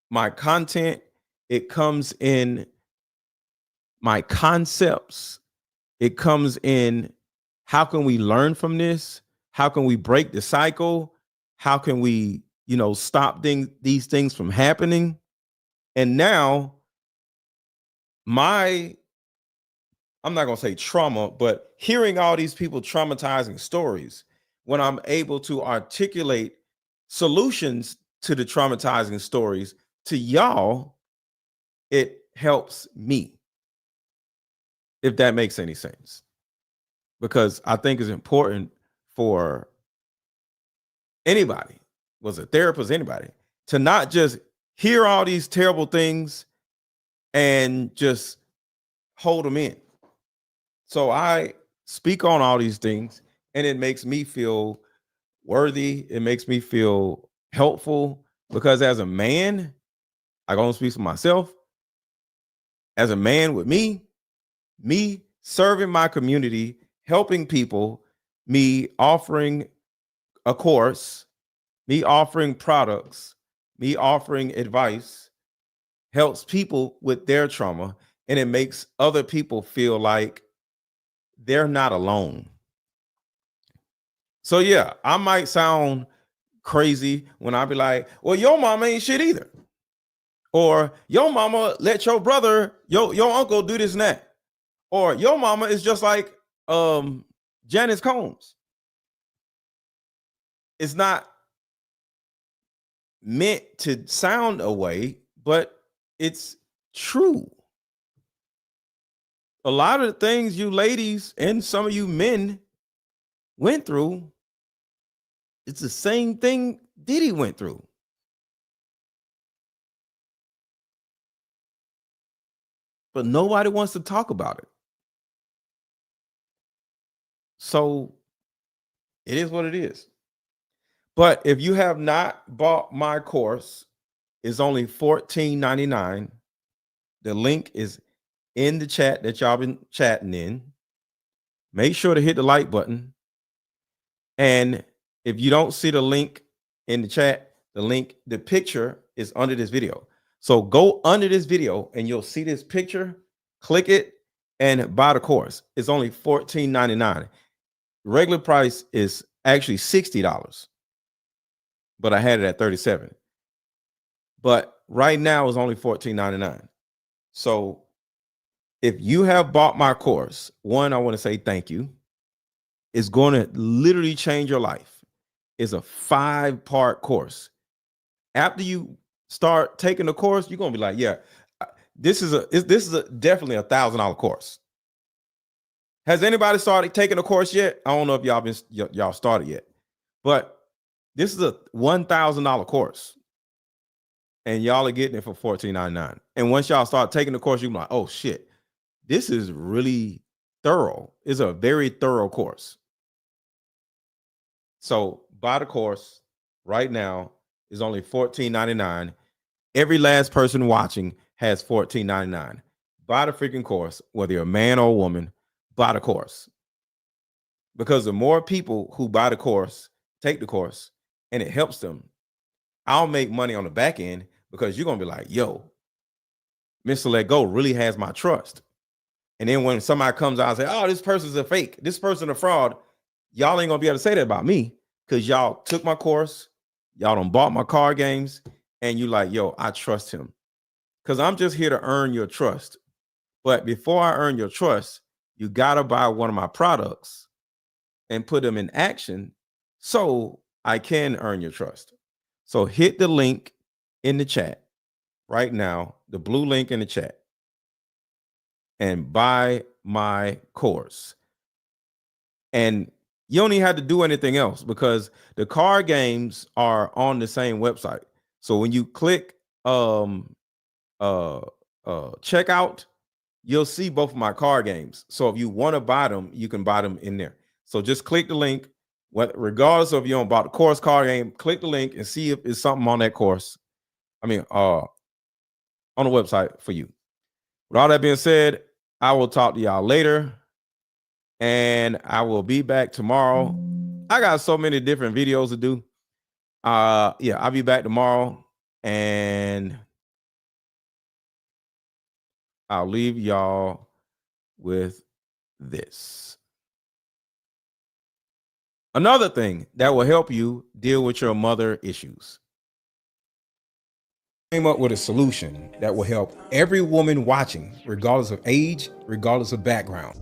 my content, it comes in my concepts, it comes in how can we learn from this? How can we break the cycle? How can we, stop these things from happening? And now I'm not going to say trauma, but hearing all these people traumatizing stories, when I'm able to articulate solutions to the traumatizing stories to y'all, it helps me, if that makes any sense. Because I think it's important for anybody, was a therapist, anybody, to not just hear all these terrible things and just hold them in. So I speak on all these things and it makes me feel worthy. It makes me feel helpful, because as a man, I can only speak for myself. As a man with me, me serving my community, helping people, me offering a course, me offering products, me offering advice helps people with their trauma, and it makes other people feel like they're not alone. So yeah, I might sound crazy when I be like, well, your mama ain't shit either. Or your mama let your brother, your uncle do this and that. Or your mama is just like Janice Combs. It's not meant to sound away, but it's true. A lot of the things you ladies and some of you men went through, it's the same thing Diddy went through. But nobody wants to talk about it. So it is what it is. But if you have not bought my course, it's only $14.99. The link is in the chat that y'all been chatting in. Make sure to hit the like button. And if you don't see the link in the chat, the picture is under this video. So go under this video and you'll see this picture, click it, and buy the course. It's only $14.99. Regular price is actually $60, but I had it at $37. But right now it's only $14.99. So if you have bought my course, one, I want to say thank you. It's going to literally change your life. It's a 5-part course. After you start taking the course, you're going to be like, yeah, this is definitely $1,000 course. Has anybody started taking a course yet? I don't know if y'all started yet, but this is a $1,000 course, and y'all are getting it for $14.99. And once y'all start taking the course, you're like, oh shit, this is really thorough. It's a very thorough course. So buy the course right now. It's only $14.99. Every last person watching has $14.99. Buy the freaking course, whether you're a man or a woman. Buy the course, because the more people who buy the course, take the course, and it helps them, I'll make money on the back end, because you're going to be like, yo, Mr. Let Go really has my trust. And then when somebody comes out and say, oh, this person's a fake, this person a fraud, y'all ain't going to be able to say that about me, because y'all took my course, y'all done bought my card games, and you like, yo, I trust him, because I'm just here to earn your trust. But before I earn your trust, you got to buy one of my products and put them in action so I can earn your trust. So hit the link in the chat right now, the blue link in the chat, and buy my course. And you don't even have to do anything else, because the card games are on the same website. So when you click checkout, you'll see both of my card games. So if you want to buy them, you can buy them in there. So just click the link. Regardless of if you don't buy the course card game, click the link and see if it's something on that course. On the website for you. With all that being said, I will talk to y'all later, and I will be back tomorrow. I got so many different videos to do. Yeah, I'll be back tomorrow, and I'll leave y'all with this. Another thing that will help you deal with your mother issues. Came up with a solution that will help every woman watching, regardless of age, regardless of background.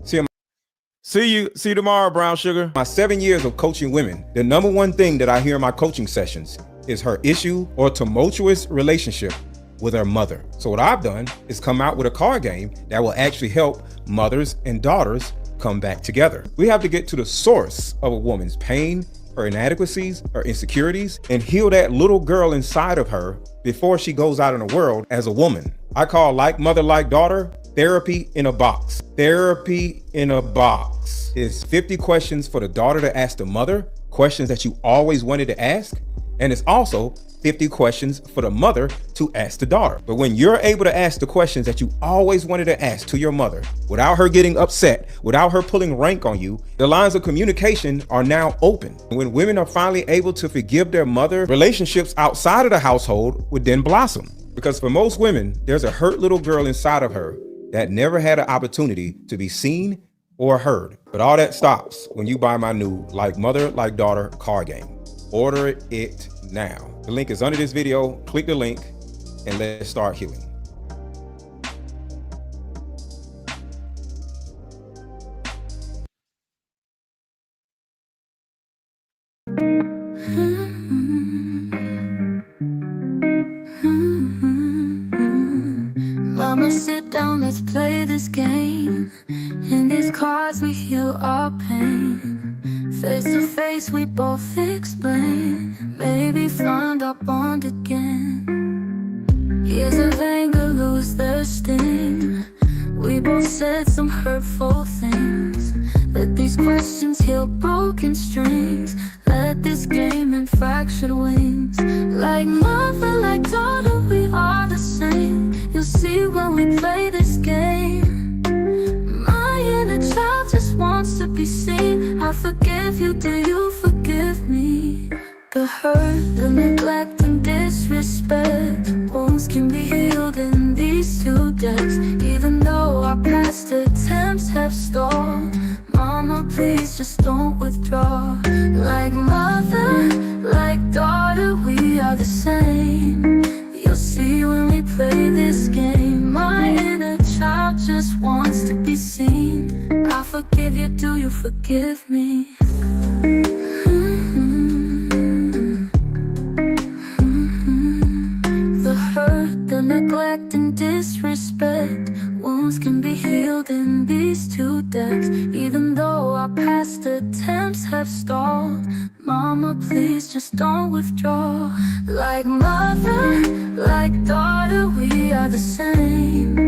See you tomorrow, Brown Sugar. My 7 years of coaching women, the number one thing that I hear in my coaching sessions is her issue or tumultuous relationship with her mother. So what I've done is come out with a card game that will actually help mothers and daughters come back together. We have to get to the source of a woman's pain, her inadequacies, her insecurities, and heal that little girl inside of her before she goes out in the world as a woman. I call Like Mother, Like Daughter therapy in a box. Therapy in a box is 50 questions for the daughter to ask the mother, questions that you always wanted to ask, And it's also 50 questions for the mother to ask the daughter. But when you're able to ask the questions that you always wanted to ask to your mother without her getting upset, without her pulling rank on you, the lines of communication are now open. When women are finally able to forgive their mother, relationships outside of the household would then blossom. Because for most women, there's a hurt little girl inside of her that never had an opportunity to be seen or heard. But all that stops when you buy my new Like Mother, Like Daughter card game. Order it now. The link is under this video. Click the link and let's start healing. Mama, sit down, let's play this game. In these cards we heal our pain. Face to face we both explain. Maybe find our bond again. Years of anger lose their sting. We both said some hurtful things. Let these questions heal broken strings. Let this game and fractured wings. Like mother, like daughter, we are the same. You'll see when we play this game. My inner child just wants to be seen. I forgive you, do you forgive me? The hurt, the neglect and disrespect, wounds can be healed in these two decks. Even though our past attempts have stalled, Mama, please just don't withdraw. Like mother, like daughter, we are the same. You'll see when we play this game. My inner child just wants to be seen. I forgive you, do you forgive me? The hurt, the neglect and disrespect, wounds can be healed in these two decks. Even though our past attempts have stalled, Mama, please just don't withdraw. Like mother, like daughter, we are the same.